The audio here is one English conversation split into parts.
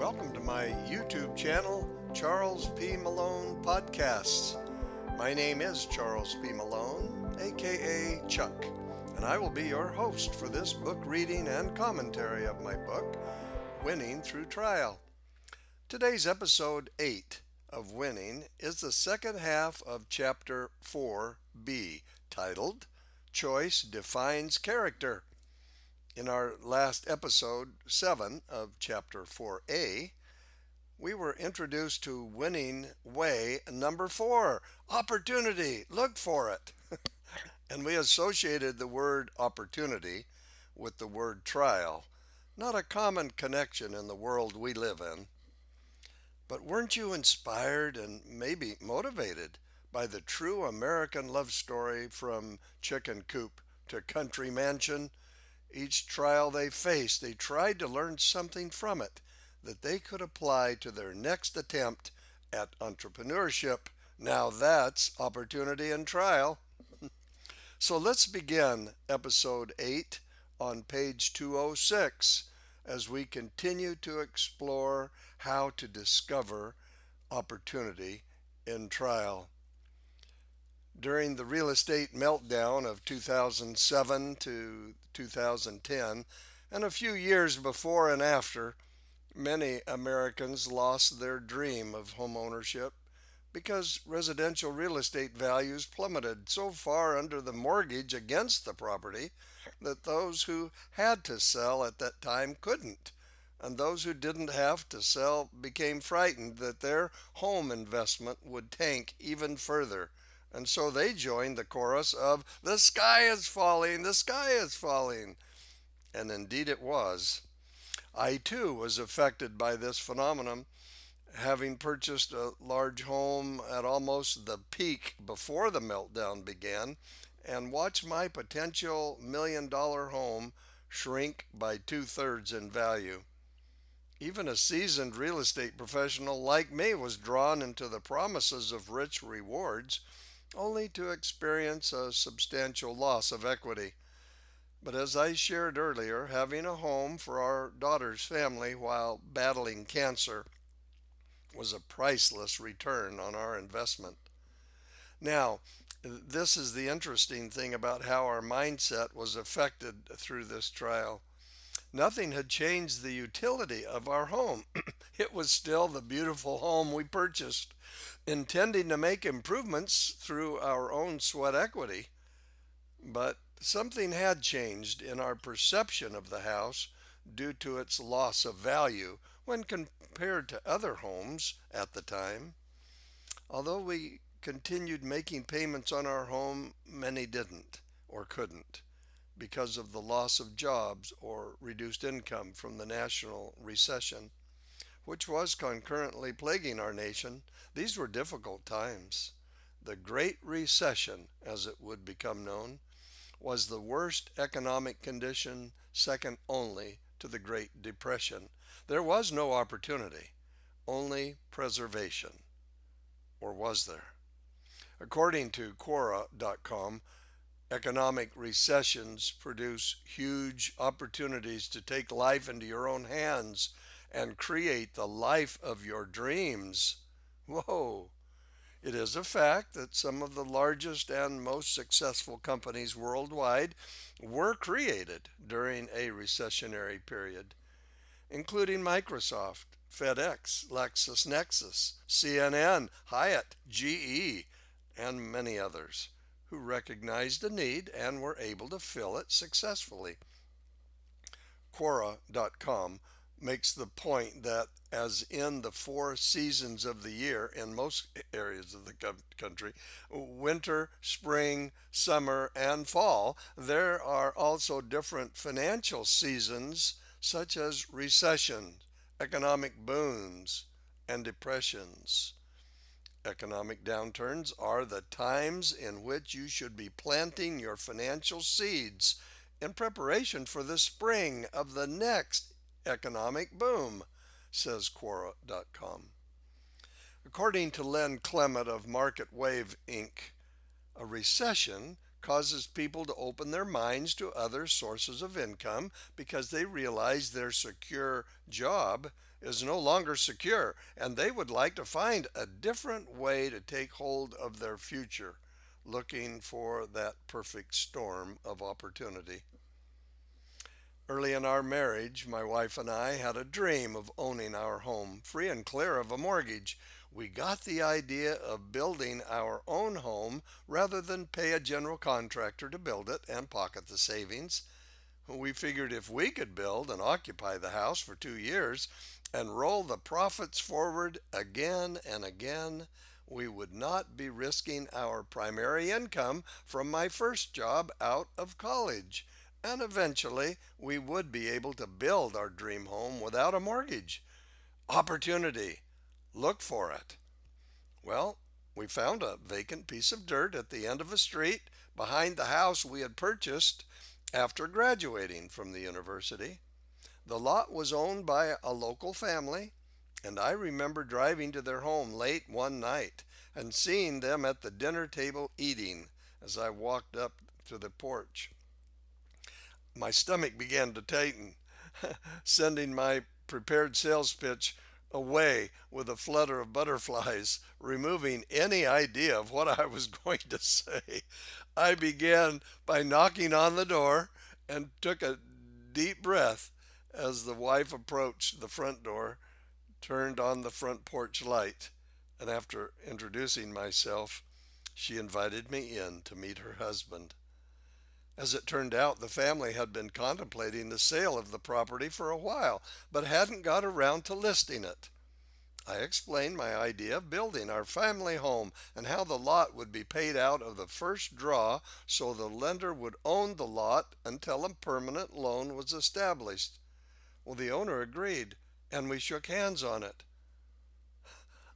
welcome to my YouTube channel, Charles P. Malone Podcasts. My name is Charles P. Malone, aka Chuck, and I will be your host for this book reading and commentary of my book, Winning Thru Trial. Today's episode 8 of Winning is the second half of Chapter 4b, titled Choice Defines Character. In our last episode 7 of Chapter 4a, we were introduced to winning way number 4, opportunity, look for it. And we associated the word opportunity with the word trial, not a common connection in the world we live in. But weren't you inspired and maybe motivated by the true American love story from chicken coop to country mansion? Each trial they faced, they tried to learn something from it that they could apply to their next attempt at entrepreneurship. Now that's opportunity and trial. So let's begin episode 8 on page 206 as we continue to explore how to discover opportunity in trial. During the real estate meltdown of 2007 to 2010, and a few years before and after, many Americans lost their dream of home ownership because residential real estate values plummeted so far under the mortgage against the property that those who had to sell at that time couldn't. And those who didn't have to sell became frightened that their home investment would tank even further. And so they joined the chorus of, "The sky is falling, the sky is falling." And indeed it was. I too was affected by this phenomenon, having purchased a large home at almost the peak before the meltdown began, and watched my potential $1 million home shrink by 2/3 in value. Even a seasoned real estate professional like me was drawn into the promises of rich rewards, only to experience a substantial loss of equity. But as I shared earlier, having a home for our daughter's family while battling cancer was a priceless return on our investment. Now, this is the interesting thing about how our mindset was affected through this trial. Nothing had changed the utility of our home. It was still the beautiful home we purchased, intending to make improvements through our own sweat equity. But something had changed in our perception of the house due to its loss of value when compared to other homes at the time. Although we continued making payments on our home, many didn't or couldn't because of the loss of jobs or reduced income from the national recession, which was concurrently plaguing our nation. These were difficult times. The Great Recession, as it would become known, was the worst economic condition, second only to the Great Depression. There was no opportunity, only preservation. Or was there? According to Quora.com, economic recessions produce huge opportunities to take life into your own hands and create the life of your dreams. Whoa! It is a fact that some of the largest and most successful companies worldwide were created during a recessionary period, including Microsoft, FedEx, LexisNexis, CNN, Hyatt, GE, and many others who recognized the need and were able to fill it successfully. Quora.com makes the point that as in the 4 seasons of the year in most areas of the country, winter, spring, summer, and fall, there are also different financial seasons such as recession, economic booms, and depressions. Economic downturns are the times in which you should be planting your financial seeds in preparation for the spring of the next economic boom, says Quora.com. According to Len Clement of Market Wave Inc., a recession causes people to open their minds to other sources of income because they realize their secure job is no longer secure, and they would like to find a different way to take hold of their future, looking for that perfect storm of opportunity. Early in our marriage, my wife and I had a dream of owning our home, free and clear of a mortgage. We got the idea of building our own home rather than pay a general contractor to build it and pocket the savings. We figured if we could build and occupy the house for 2 years and roll the profits forward again and again, we would not be risking our primary income from my first job out of college. And eventually, we would be able to build our dream home without a mortgage. Opportunity. Look for it. Well, we found a vacant piece of dirt at the end of a street behind the house we had purchased after graduating from the university. The lot was owned by a local family, and I remember driving to their home late one night and seeing them at the dinner table eating as I walked up to the porch. My stomach began to tighten, sending my prepared sales pitch away with a flutter of butterflies, removing any idea of what I was going to say. I began by knocking on the door and took a deep breath as the wife approached the front door, turned on the front porch light, and after introducing myself, she invited me in to meet her husband. As it turned out, the family had been contemplating the sale of the property for a while, but hadn't got around to listing it. I explained my idea of building our family home and how the lot would be paid out of the first draw so the lender would own the lot until a permanent loan was established. Well, the owner agreed, and we shook hands on it.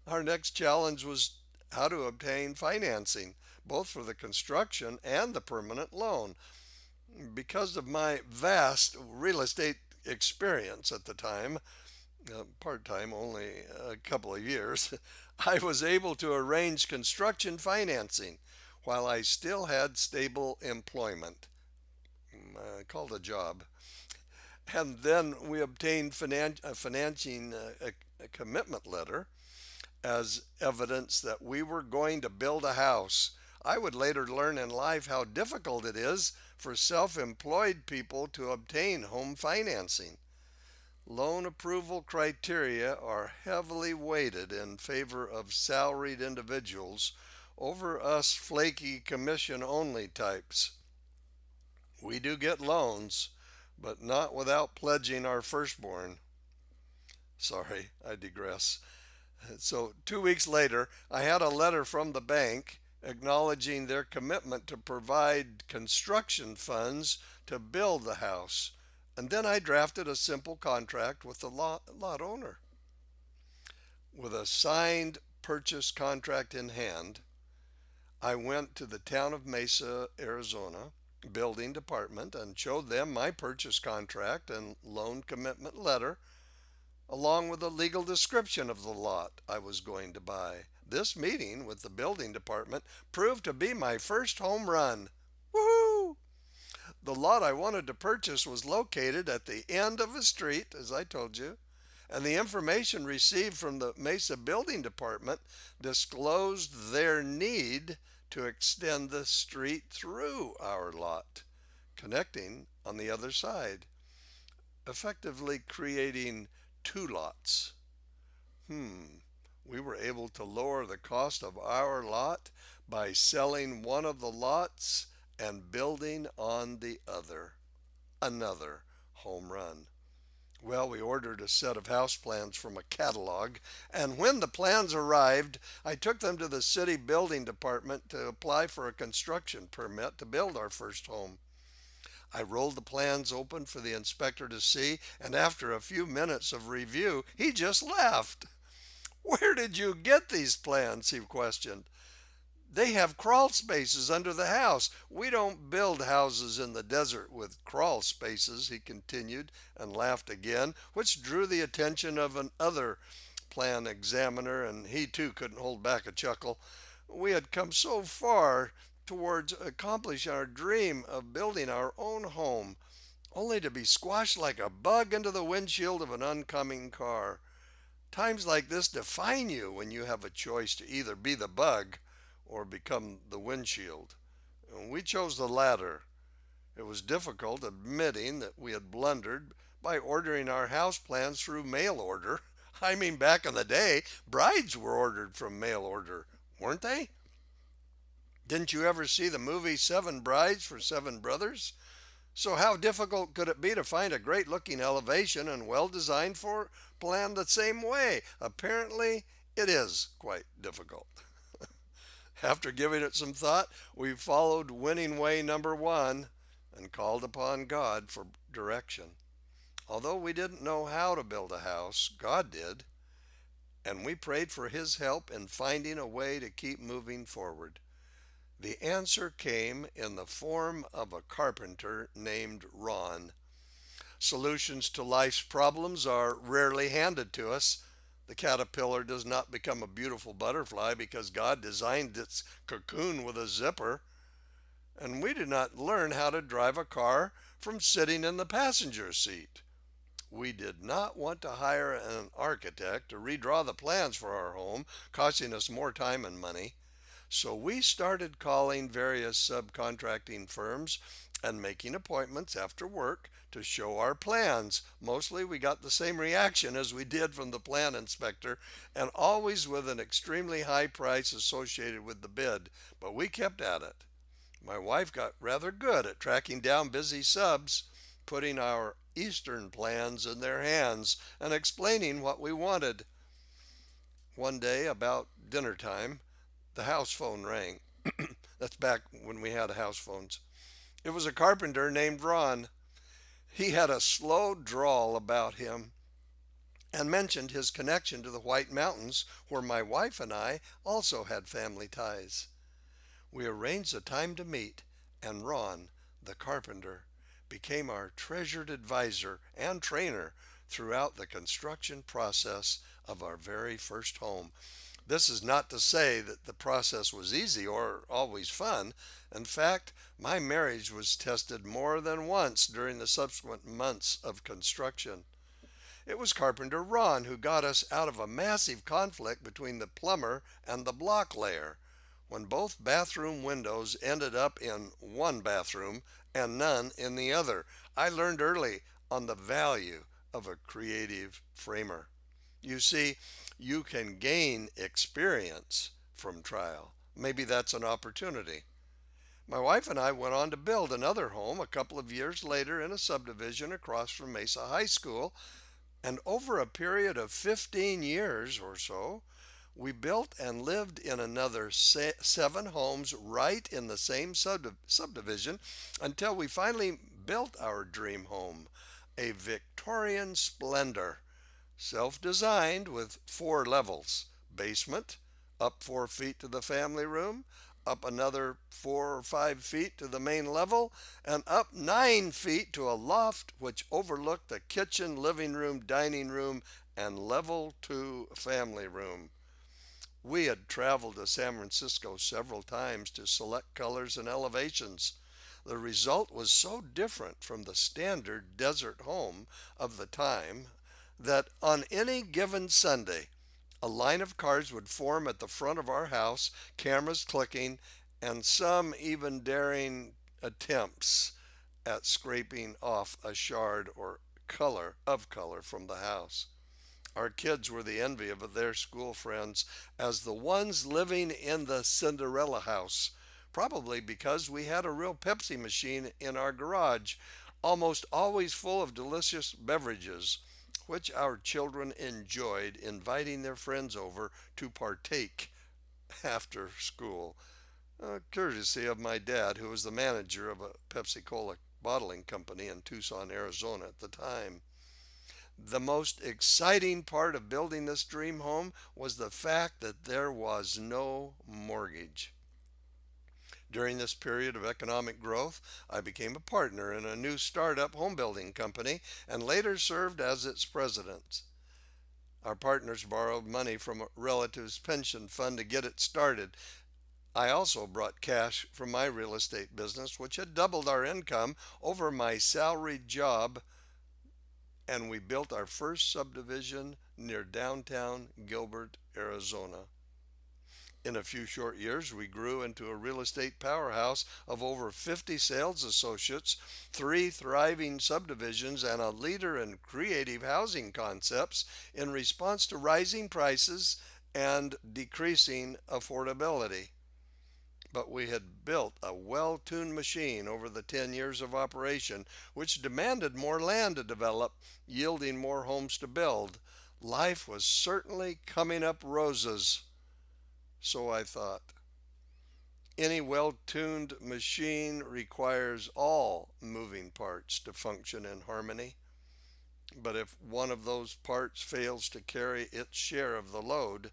Our next challenge was how to obtain financing, both for the construction and the permanent loan. Because of my vast real estate experience at the time, part time, only a couple of years, I was able to arrange construction financing while I still had stable employment, called a job. And then we obtained a financing a commitment letter as evidence that we were going to build a house. I would later learn in life how difficult it is for self employed people to obtain home financing. Loan approval criteria are heavily weighted in favor of salaried individuals over us flaky commission only types. We do get loans, but not without pledging our firstborn. Sorry, I digress. So, 2 weeks later, I had a letter from the bank acknowledging their commitment to provide construction funds to build the house. And then I drafted a simple contract with the lot owner. With a signed purchase contract in hand, I went to the town of Mesa, Arizona building department and showed them my purchase contract and loan commitment letter along with a legal description of the lot I was going to buy. This meeting with the building department proved to be my first home run. Woohoo! The lot I wanted to purchase was located at the end of a street, as I told you, and the information received from the Mesa Building Department disclosed their need to extend the street through our lot, connecting on the other side, effectively creating two lots. We were able to lower the cost of our lot by selling one of the lots and building on the other. Another home run. Well, we ordered a set of house plans from a catalog, and when the plans arrived, I took them to the city building department to apply for a construction permit to build our first home. I rolled the plans open for the inspector to see, and after a few minutes of review, he just laughed. "Where did you get these plans?" he questioned. "They have crawl spaces under the house. We don't build houses in the desert with crawl spaces," he continued, and laughed again, which drew the attention of another plan examiner, and he too couldn't hold back a chuckle. We had come so far towards accomplishing our dream of building our own home, only to be squashed like a bug into the windshield of an oncoming car. Times like this define you when you have a choice to either be the bug or become the windshield. And we chose the latter. It was difficult admitting that we had blundered by ordering our house plans through mail order. I mean, back in the day, brides were ordered from mail order, weren't they? Didn't you ever see the movie Seven Brides for Seven Brothers? So, how difficult could it be to find a great looking elevation and well designed for planned the same way? Apparently, it is quite difficult. After giving it some thought, we followed winning way number one and called upon God for direction. Although we didn't know how to build a house, God did, and we prayed for His help in finding a way to keep moving forward. The answer came in the form of a carpenter named Ron. Solutions to life's problems are rarely handed to us. The caterpillar does not become a beautiful butterfly because God designed its cocoon with a zipper. And we did not learn how to drive a car from sitting in the passenger seat. We did not want to hire an architect to redraw the plans for our home, costing us more time and money. So we started calling various subcontracting firms and making appointments after work to show our plans. Mostly we got the same reaction as we did from the plan inspector, and always with an extremely high price associated with the bid, but we kept at it. My wife got rather good at tracking down busy subs, putting our Eastern plans in their hands, and explaining what we wanted. One day, about dinner time, the house phone rang. That's back when we had house phones. It was a carpenter named Ron. He had a slow drawl about him and mentioned his connection to the White Mountains, where my wife and I also had family ties. We arranged a time to meet, and Ron, the carpenter, became our treasured advisor and trainer throughout the construction process of our very first home. This is not to say that the process was easy or always fun. In fact, my marriage was tested more than once during the subsequent months of construction. It was Carpenter Ron who got us out of a massive conflict between the plumber and the block layer, when both bathroom windows ended up in one bathroom and none in the other. I learned early on the value of a creative framer. You see, you can gain experience from trial. Maybe that's an opportunity. My wife and I went on to build another home a couple of years later in a subdivision across from Mesa High School, and over a period of 15 years or so, we built and lived in another seven homes right in the same subdivision until we finally built our dream home, a Victorian splendor, self designed with four levels: basement, up 4 feet to the family room, up another 4 or 5 feet to the main level, and up 9 feet to a loft which overlooked the kitchen, living room, dining room, and level 2 family room. We had traveled to San Francisco several times to select colors and elevations. The result was so different from the standard desert home of the time that on any given Sunday, a line of cars would form at the front of our house, cameras clicking, and some even daring attempts at scraping off a shard or color from the house. Our kids were the envy of their school friends as the ones living in the Cinderella house, probably because we had a real Pepsi machine in our garage, almost always full of delicious beverages, which our children enjoyed inviting their friends over to partake after school, courtesy of my dad, who was the manager of a Pepsi Cola bottling company in Tucson, Arizona at the time. The most exciting part of building this dream home was the fact that there was no mortgage. During this period of economic growth, I became a partner in a new startup home building company and later served as its president. Our partners borrowed money from a relative's pension fund to get it started. I also brought cash from my real estate business, which had doubled our income over my salaried job, and we built our first subdivision near downtown Gilbert, Arizona. In a few short years, we grew into a real estate powerhouse of over 50 sales associates, three thriving subdivisions, and a leader in creative housing concepts in response to rising prices and decreasing affordability. But we had built a well tuned machine over the 10 years of operation, which demanded more land to develop, yielding more homes to build. Life was certainly coming up roses, so I thought. Any well tuned machine requires all moving parts to function in harmony. But if one of those parts fails to carry its share of the load,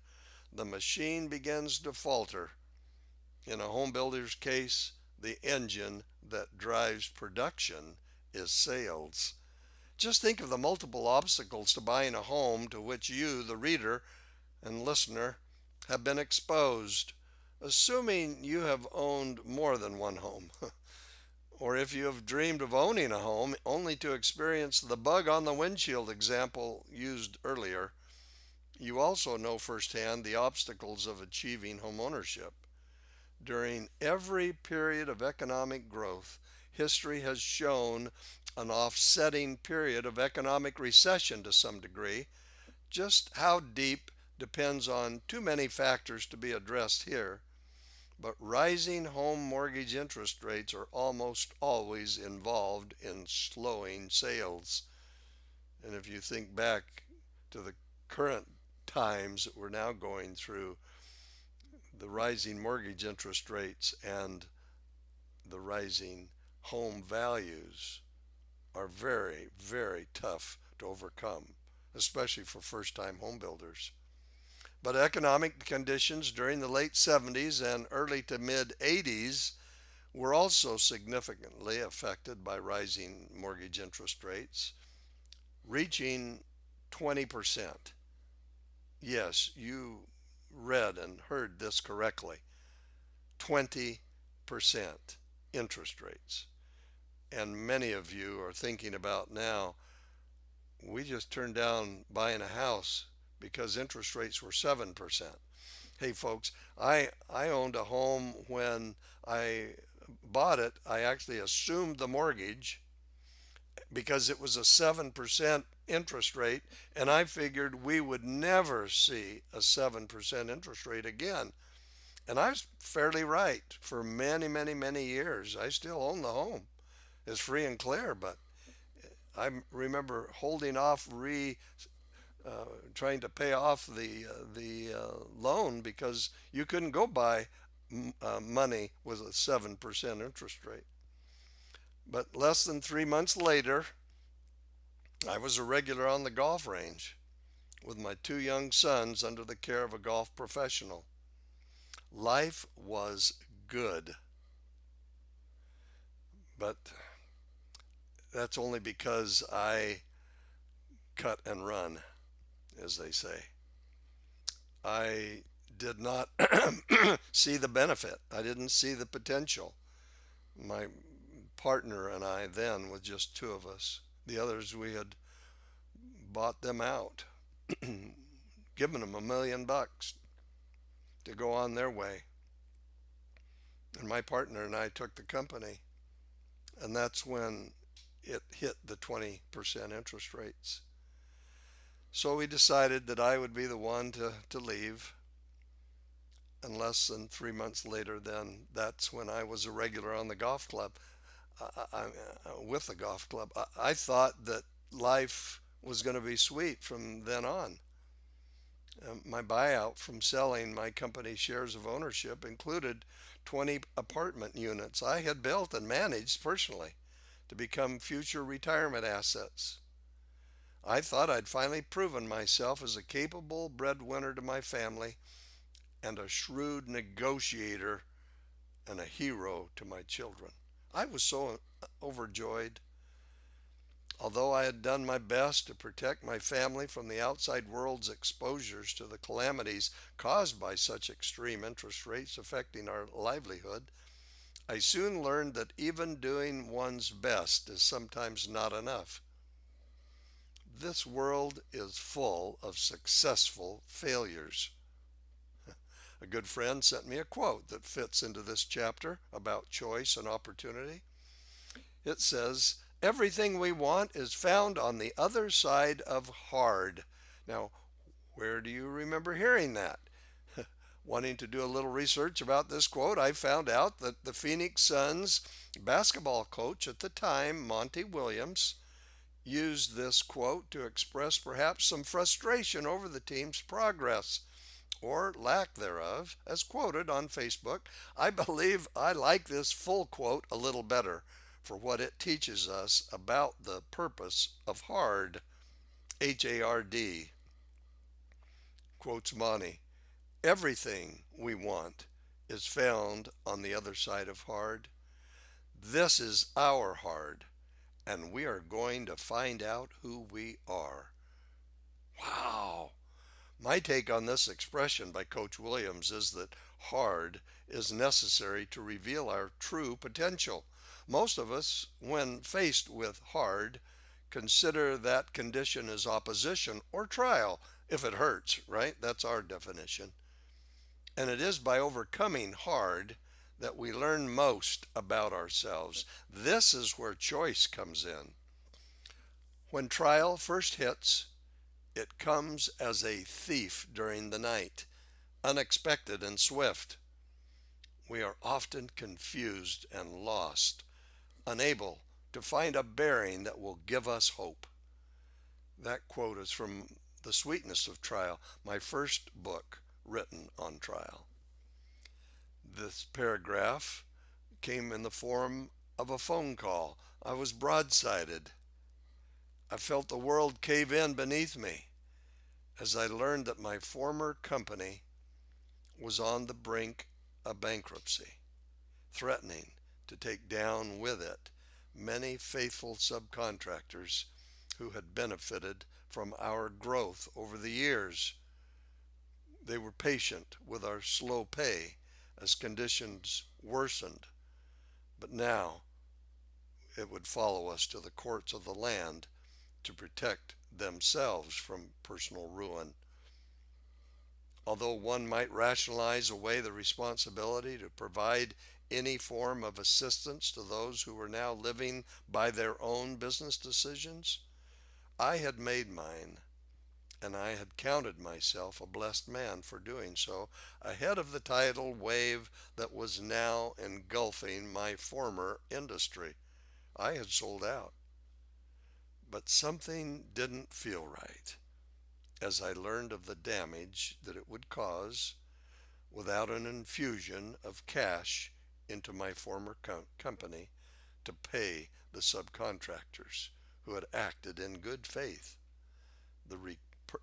the machine begins to falter. In a home builder's case, the engine that drives production is sales. Just think of the multiple obstacles to buying a home to which you, the reader and listener, have been exposed, assuming you have owned more than one home. Or if you have dreamed of owning a home only to experience the bug on the windshield example used earlier, you also know firsthand the obstacles of achieving homeownership. During every period of economic growth, history has shown an offsetting period of economic recession to some degree. Just how deep depends on too many factors to be addressed here. But rising home mortgage interest rates are almost always involved in slowing sales. And if you think back to the current times that we're now going through, the rising mortgage interest rates and the rising home values are very, very tough to overcome, especially for first time home builders. But economic conditions during the late 70s and early to mid 80s were also significantly affected by rising mortgage interest rates, reaching 20%. Yes, you read and heard this correctly. 20% interest rates. And many of you are thinking about now, we just turned down buying a house because interest rates were 7%. Hey folks, I owned a home when I bought it. I actually assumed the mortgage because it was a 7% interest rate, and I figured we would never see a 7% interest rate again. And I was fairly right for many, many, many years. I still own the home. It's free and clear, but I remember holding off trying to pay off the loan because you couldn't go buy money with a 7% interest rate. But less than 3 months later, I was a regular on the golf range with my two young sons under the care of a golf professional. Life was good, but that's only because I cut and run, as they say. I did not see the benefit. I didn't see the potential. My partner and I then, with just two of us, the others we had bought them out, given them $1 million to go on their way. And my partner and I took the company, and that's when it hit the 20% interest rates. So we decided that I would be the one to leave. And less than 3 months later, then that's when I was a regular on the golf club. With the golf club, I thought that life was going to be sweet from then on. My buyout from selling my company shares of ownership included 20 apartment units I had built and managed personally to become future retirement assets. I thought I'd finally proven myself as a capable breadwinner to my family and a shrewd negotiator and a hero to my children. I was so overjoyed. Although I had done my best to protect my family from the outside world's exposures to the calamities caused by such extreme interest rates affecting our livelihood, I soon learned that even doing one's best is sometimes not enough. This world is full of successful failures. A good friend sent me a quote that fits into this chapter about choice and opportunity. It says, "Everything we want is found on the other side of hard." Now, where do you remember hearing that? Wanting to do a little research about this quote, I found out that the Phoenix Suns basketball coach at the time, Monty Williams, used this quote to express perhaps some frustration over the team's progress or lack thereof, as quoted on Facebook. I believe I like this full quote a little better for what it teaches us about the purpose of hard. HARD, quotes Monty. Everything we want is found on the other side of hard. This is our hard, and we are going to find out who we are. Wow! My take on this expression by Coach Williams is that hard is necessary to reveal our true potential. Most of us, when faced with hard, consider that condition as opposition or trial if it hurts, right? That's our definition. And it is by overcoming hard that we learn most about ourselves. This is where choice comes in. When trial first hits, it comes as a thief during the night, unexpected and swift. We are often confused and lost, unable to find a bearing that will give us hope. That quote is from The Sweetness of Trial, my first book written on trial. This paragraph came in the form of a phone call. I was broadsided. I felt the world cave in beneath me as I learned that my former company was on the brink of bankruptcy, threatening to take down with it many faithful subcontractors who had benefited from our growth over the years. They were patient with our slow pay as conditions worsened, but now it would follow us to the courts of the land to protect themselves from personal ruin. Although one might rationalize away the responsibility to provide any form of assistance to those who were now living by their own business decisions, I had made mine, and I had counted myself a blessed man for doing so ahead of the tidal wave that was now engulfing my former industry. I had sold out, but something didn't feel right as I learned of the damage that it would cause without an infusion of cash into my former company to pay the subcontractors who had acted in good faith. The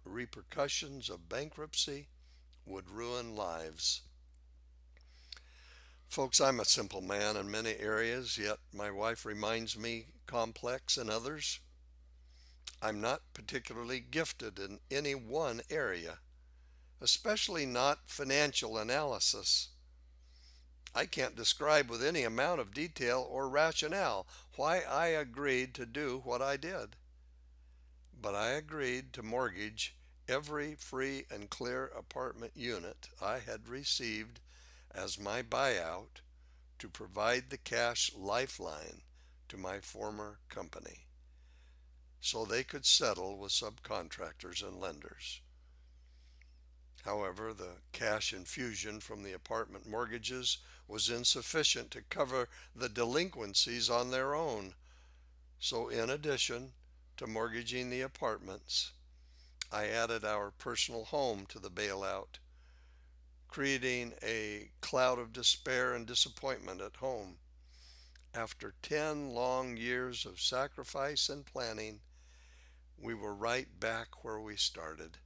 repercussions of bankruptcy would ruin lives. Folks, I'm a simple man in many areas, yet my wife reminds me complex in others. I'm not particularly gifted in any one area, especially not financial analysis. I can't describe with any amount of detail or rationale why I agreed to do what I did. But I agreed to mortgage every free and clear apartment unit I had received as my buyout to provide the cash lifeline to my former company so they could settle with subcontractors and lenders. However, the cash infusion from the apartment mortgages was insufficient to cover the delinquencies on their own. So, in addition to mortgaging the apartments, I added our personal home to the bailout, creating a cloud of despair and disappointment at home. After 10 long years of sacrifice and planning, we were right back where we started,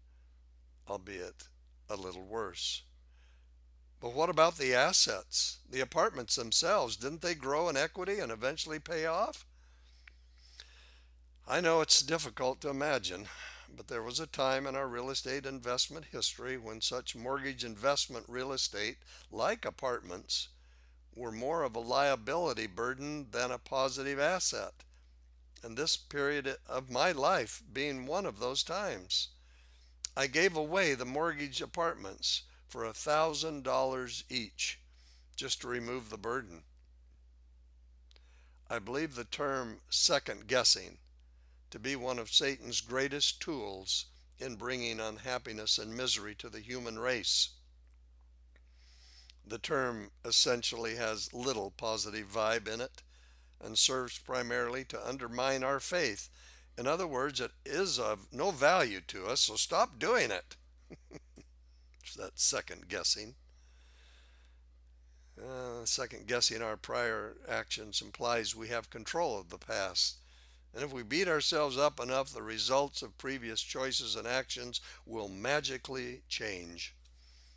albeit a little worse. But what about the assets? The apartments themselves, didn't they grow in equity and eventually pay off? I know it's difficult to imagine, but there was a time in our real estate investment history when such mortgage investment real estate, like apartments, were more of a liability burden than a positive asset. and this period of my life being one of those times. I gave away the mortgage apartments for $1,000 each just to remove the burden. I believe the term second guessing to be one of Satan's greatest tools in bringing unhappiness and misery to the human race. The term essentially has little positive vibe in it and serves primarily to undermine our faith. In other words, it is of no value to us, so stop doing it. It's that second guessing. Second guessing our prior actions implies we have control of the past. And if we beat ourselves up enough, the results of previous choices and actions will magically change.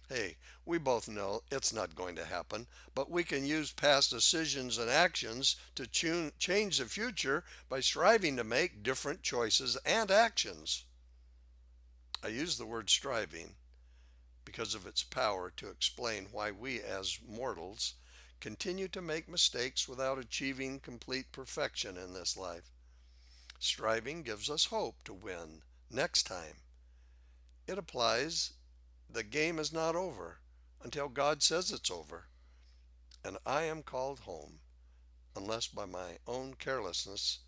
Hey, we both know it's not going to happen, but we can use past decisions and actions to change the future by striving to make different choices and actions. I use the word striving because of its power to explain why we as mortals continue to make mistakes without achieving complete perfection in this life. Striving gives us hope to win next time. It applies the game is not over until God says it's over, and I am called home, unless by my own carelessness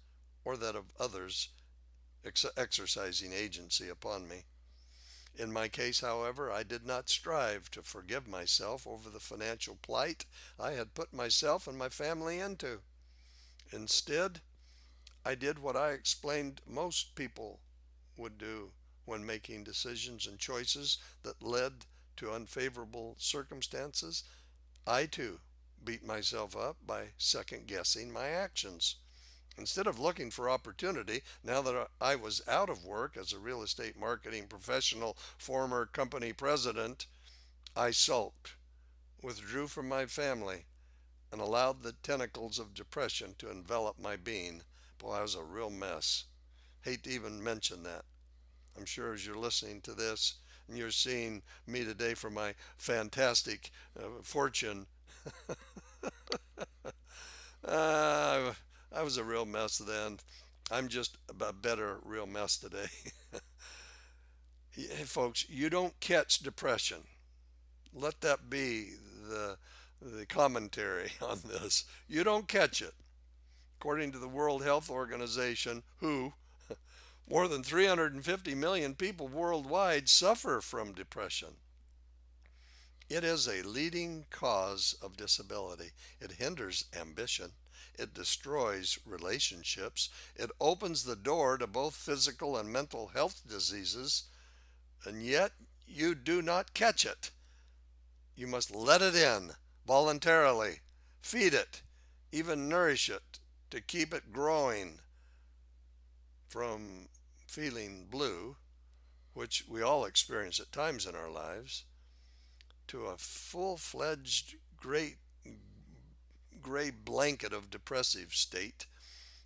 or that of others exercising agency upon me. In my case, however, I did not strive to forgive myself over the financial plight I had put myself and my family into. Instead, I did what I explained most people would do when making decisions and choices that led to unfavorable circumstances. I too beat myself up by second guessing my actions. Instead of looking for opportunity, now that I was out of work as a real estate marketing professional, former company president, I sulked, withdrew from my family, and allowed the tentacles of depression to envelop my being. Boy, I was a real mess. Hate to even mention that. I'm sure as you're listening to this and you're seeing me today for my fantastic fortune, uh, I was a real mess then. I'm just a better real mess today. Hey, folks, you don't catch depression. Let that be the, the commentary on this. You don't catch it. According to the World Health Organization, WHO, more than 350 million people worldwide suffer from depression. It is a leading cause of disability. It hinders ambition. It destroys relationships. It opens the door to both physical and mental health diseases, and yet you do not catch it. You must let it in voluntarily, feed it, even nourish it to keep it growing from feeling blue, which we all experience at times in our lives, to a full-fledged great gray blanket of depressive state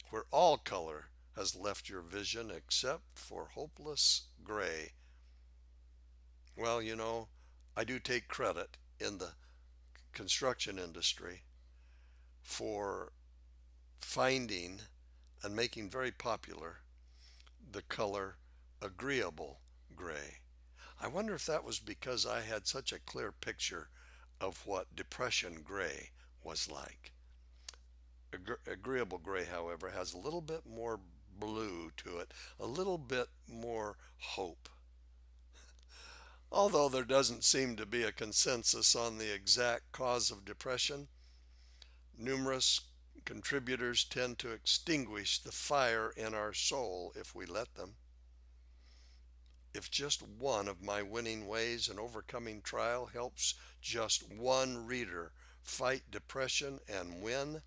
where all color has left your vision except for hopeless gray. Well, I do take credit in the construction industry for finding and making very popular the color agreeable gray. I wonder if that was because I had such a clear picture of what depression gray was like. Agreeable gray, however, has a little bit more blue to it, a little bit more hope. Although there doesn't seem to be a consensus on the exact cause of depression, numerous contributors tend to extinguish the fire in our soul if we let them. If just one of my winning ways in overcoming trial helps just one reader fight depression and win,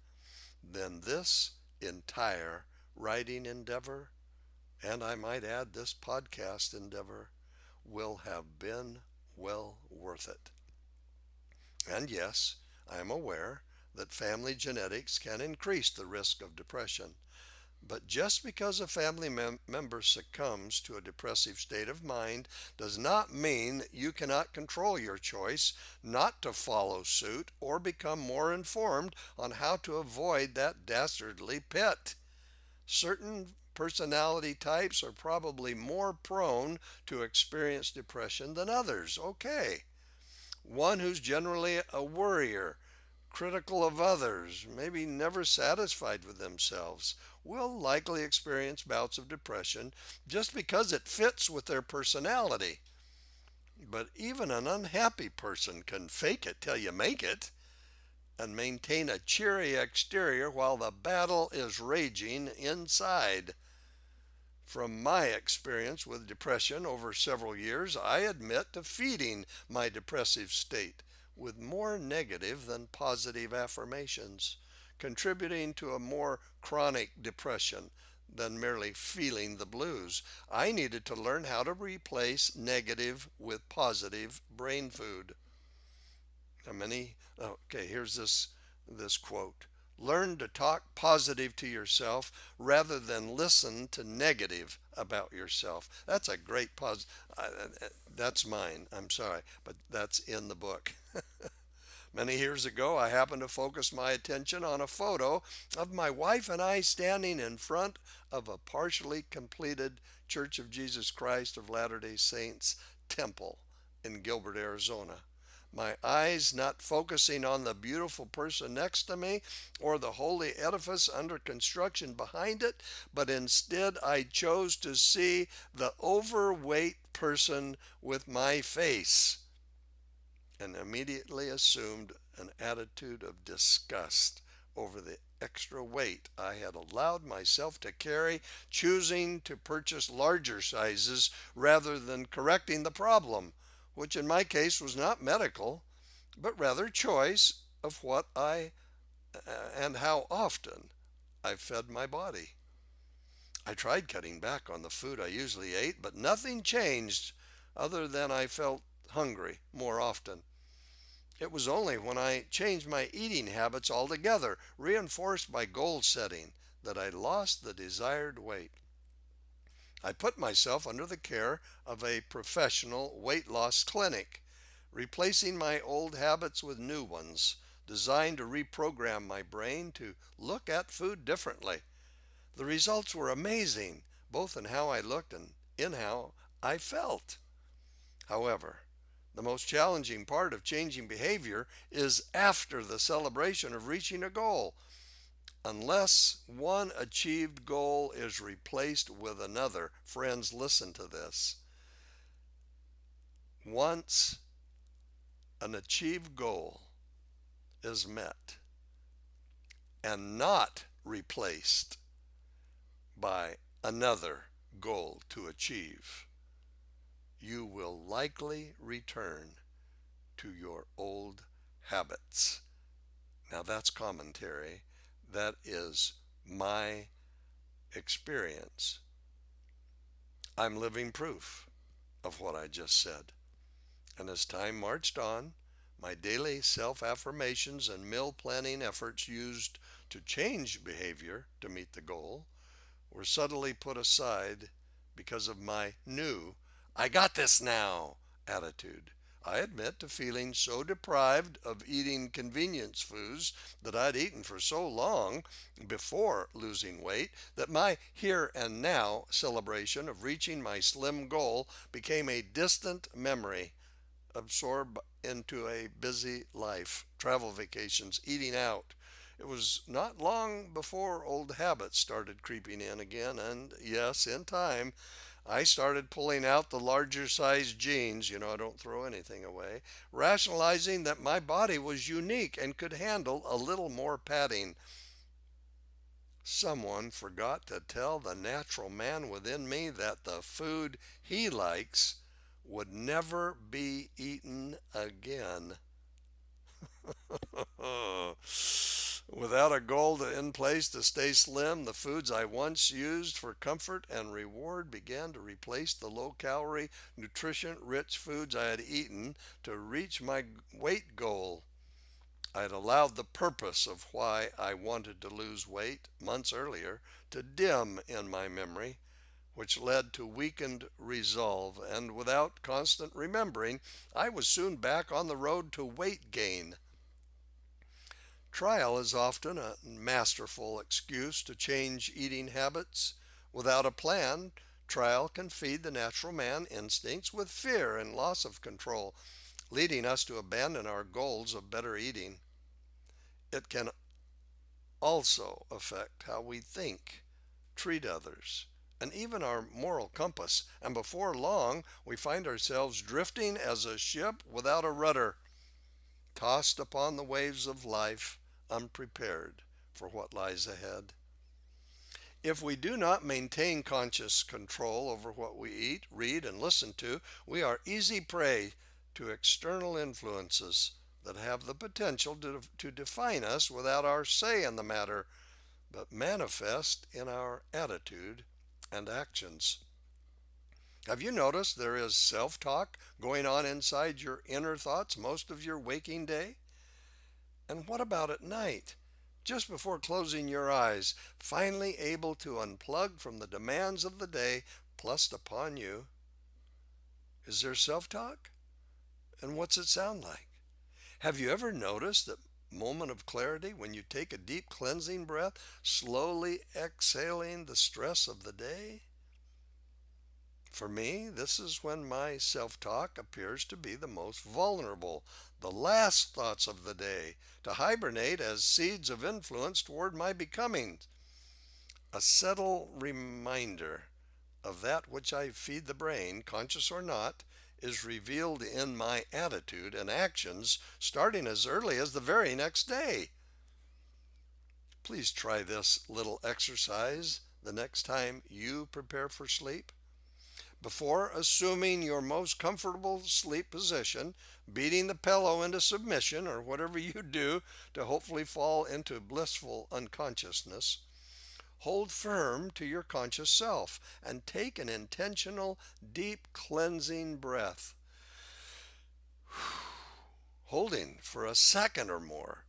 then this entire writing endeavor, and I might add this podcast endeavor, will have been well worth it. And yes, I am aware that family genetics can increase the risk of depression. But just because a family member succumbs to a depressive state of mind does not mean that you cannot control your choice not to follow suit or become more informed on how to avoid that dastardly pit. Certain personality types are probably more prone to experience depression than others. Okay. One who's generally a worrier, critical of others, maybe never satisfied with themselves, will likely experience bouts of depression just because it fits with their personality. But even an unhappy person can fake it till you make it and maintain a cheery exterior while the battle is raging inside. From my experience with depression over several years, I admit to feeding my depressive state with more negative than positive affirmations, contributing to a more chronic depression than merely feeling the blues. I needed to learn how to replace negative with positive brain food. How many? Okay, here's this quote. Learn to talk positive to yourself rather than listen to negative about yourself. That's a great that's mine. I'm sorry, but that's in the book. Many years ago, I happened to focus my attention on a photo of my wife and I standing in front of a partially completed Church of Jesus Christ of Latter-day Saints temple in Gilbert, Arizona. My eyes not focusing on the beautiful person next to me or the holy edifice under construction behind it, but instead I chose to see the overweight person with my face and immediately assumed an attitude of disgust over the extra weight I had allowed myself to carry, choosing to purchase larger sizes rather than correcting the problem, which in my case was not medical, but rather choice of what I and how often I fed my body. I tried cutting back on the food I usually ate, but nothing changed other than I felt hungry more often. It was only when I changed my eating habits altogether, reinforced by goal setting, that I lost the desired weight. I put myself under the care of a professional weight loss clinic, replacing my old habits with new ones, designed to reprogram my brain to look at food differently. The results were amazing, both in how I looked and in how I felt. However, the most challenging part of changing behavior is after the celebration of reaching a goal. Unless one achieved goal is replaced with another, friends, listen to this. Once an achieved goal is met and not replaced by another goal to achieve, you will likely return to your old habits. Now that's commentary. That is my experience. I'm living proof of what I just said. And as time marched on, my daily self affirmations and meal planning efforts used to change behavior to meet the goal were subtly put aside because of my new "I got this now" attitude. I admit to feeling so deprived of eating convenience foods that I'd eaten for so long before losing weight that my here and now celebration of reaching my slim goal became a distant memory absorbed into a busy life, travel vacations, eating out. It was not long before old habits started creeping in again, and yes, in time, I started pulling out the larger size jeans. I don't throw anything away, rationalizing that my body was unique and could handle a little more padding. Someone forgot to tell the natural man within me that the food he likes would never be eaten again. Without a goal in place to stay slim, the foods I once used for comfort and reward began to replace the low calorie, nutrition rich foods I had eaten to reach my weight goal. I had allowed the purpose of why I wanted to lose weight months earlier to dim in my memory, which led to weakened resolve, and without constant remembering, I was soon back on the road to weight gain. Trial is often a masterful excuse to change eating habits. Without a plan, trial can feed the natural man instincts with fear and loss of control, leading us to abandon our goals of better eating. It can also affect how we think, treat others, and even our moral compass. And before long, we find ourselves drifting as a ship without a rudder, tossed upon the waves of life, unprepared for what lies ahead. If we do not maintain conscious control over what we eat, read, and listen to, we are easy prey to external influences that have the potential to define us without our say in the matter, but manifest in our attitude and actions. Have you noticed there is self talk going on inside your inner thoughts most of your waking day? And what about at night? Just before closing your eyes, finally able to unplug from the demands of the day plussed upon you. Is there self talk? And what's it sound like? Have you ever noticed that moment of clarity when you take a deep cleansing breath, slowly exhaling the stress of the day? For me, this is when my self talk appears to be the most vulnerable, the last thoughts of the day, to hibernate as seeds of influence toward my becoming. A subtle reminder of that which I feed the brain, conscious or not, is revealed in my attitude and actions starting as early as the very next day. Please try this little exercise the next time you prepare for sleep. Before assuming your most comfortable sleep position, beating the pillow into submission, or whatever you do to hopefully fall into blissful unconsciousness, hold firm to your conscious self and take an intentional, deep cleansing breath, holding for a second or more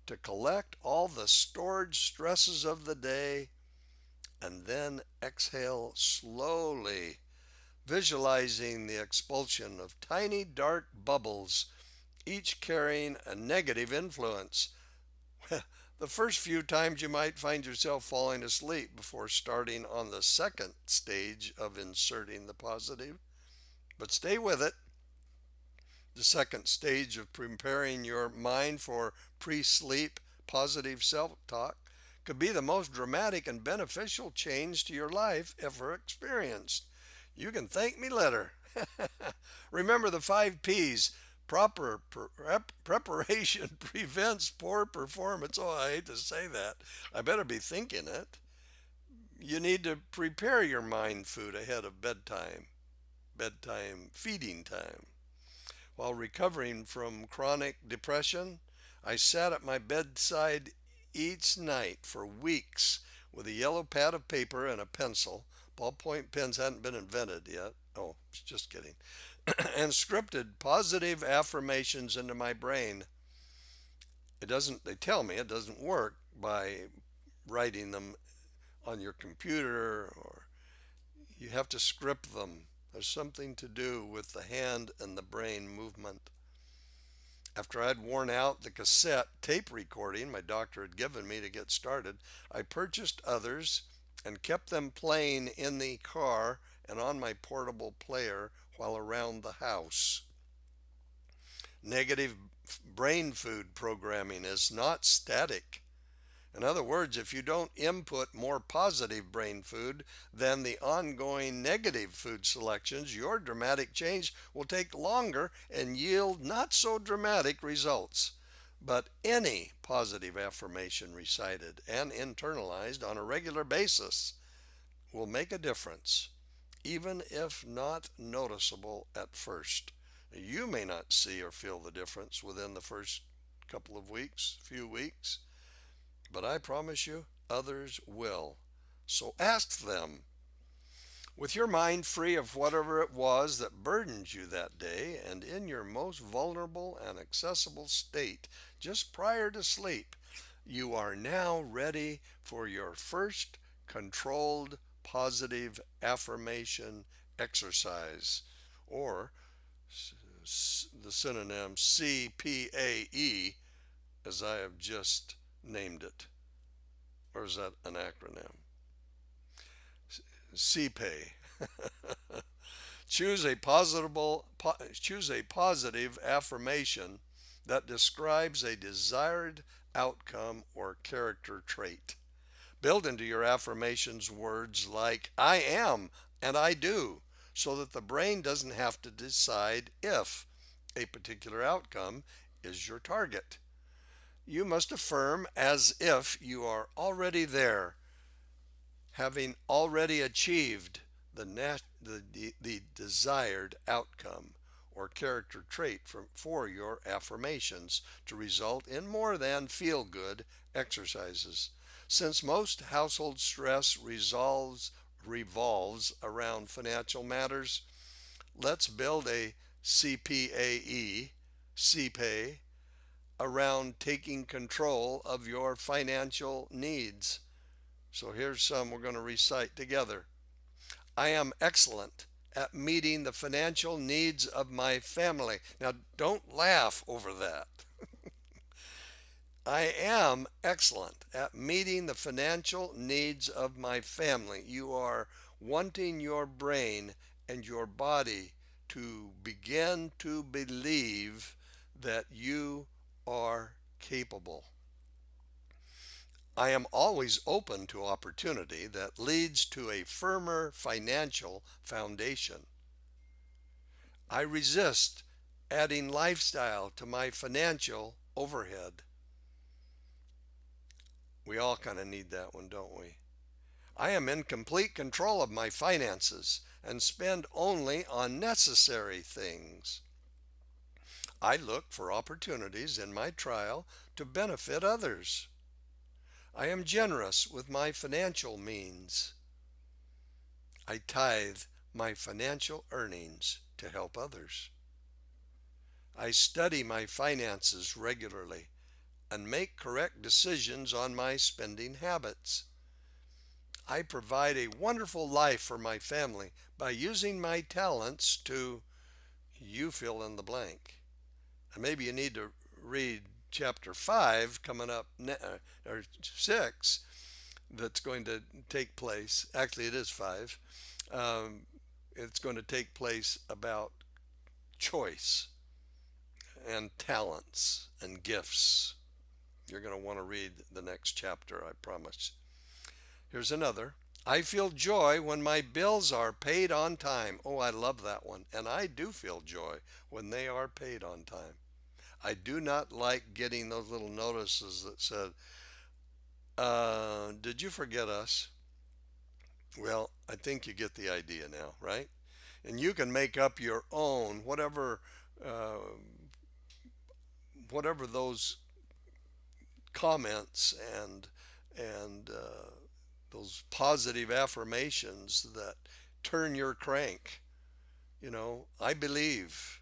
to collect all the stored stresses of the day, and then exhale slowly, visualizing the expulsion of tiny dark bubbles, each carrying a negative influence. The first few times you might find yourself falling asleep before starting on the second stage of inserting the positive. But stay with it. The second stage of preparing your mind for pre sleep positive self talk could be the most dramatic and beneficial change to your life ever experienced. You can thank me later. Remember the 5 P's. Preparation prevents poor performance. Oh, I hate to say that. I better be thinking it. You need to prepare your mind food ahead of bedtime feeding time. While recovering from chronic depression, I sat at my bedside each night for weeks with a yellow pad of paper and a pencil. Ballpoint pens hadn't been invented yet. Oh, just kidding. And scripted positive affirmations into my brain. They tell me it doesn't work by writing them on your computer, or you have to script them. There's something to do with the hand and the brain movement. After I'd worn out the cassette tape recording my doctor had given me to get started, I purchased others and kept them playing in the car and on my portable player while around the house. Negative brain food programming is not static. In other words, if you don't input more positive brain food than the ongoing negative food selections, your dramatic change will take longer and yield not so dramatic results. But any positive affirmation recited and internalized on a regular basis will make a difference, even if not noticeable at first. You may not see or feel the difference within the first couple of weeks, few weeks, but I promise you, others will. So ask them. With your mind free of whatever it was that burdened you that day, and in your most vulnerable and accessible state just prior to sleep, you are now ready for your first controlled positive affirmation exercise, or the synonym CPAE, as I have just named it? Or is that an acronym? CPAY. Choose a positive affirmation that describes a desired outcome or character trait. Build into your affirmations words like I am and I do, so that the brain doesn't have to decide if a particular outcome is your target. You must affirm as if you are already there, having already achieved the desired outcome or character trait for your affirmations to result in more than feel good exercises. Since most household stress revolves around financial matters, let's build a CPAE, CPAY, around taking control of your financial needs. So here's some we're going to recite together. I am excellent at meeting the financial needs of my family. Now, don't laugh over that. I am excellent at meeting the financial needs of my family. You are wanting your brain and your body to begin to believe that you are capable. I am always open to opportunity that leads to a firmer financial foundation. I resist adding lifestyle to my financial overhead. We all kind of need that one, don't we? I am in complete control of my finances and spend only on necessary things. I look for opportunities in my trial to benefit others. I am generous with my financial means. I tithe my financial earnings to help others. I study my finances regularly and make correct decisions on my spending habits. I provide a wonderful life for my family by using my talents to, you fill in the blank. And maybe you need to read chapter 5 coming up, or 6, that's going to take place. Actually, it is 5. Um, it's going to take place about choice and talents and gifts. You're going to want to read the next chapter, I promise. Here's another. I feel joy when my bills are paid on time. Oh, I love that one. And I do feel joy when they are paid on time. I do not like getting those little notices that said, did you forget us? Well, I think you get the idea now, right? And you can make up your own, uh, whatever those comments and those positive affirmations that turn your crank. I believe.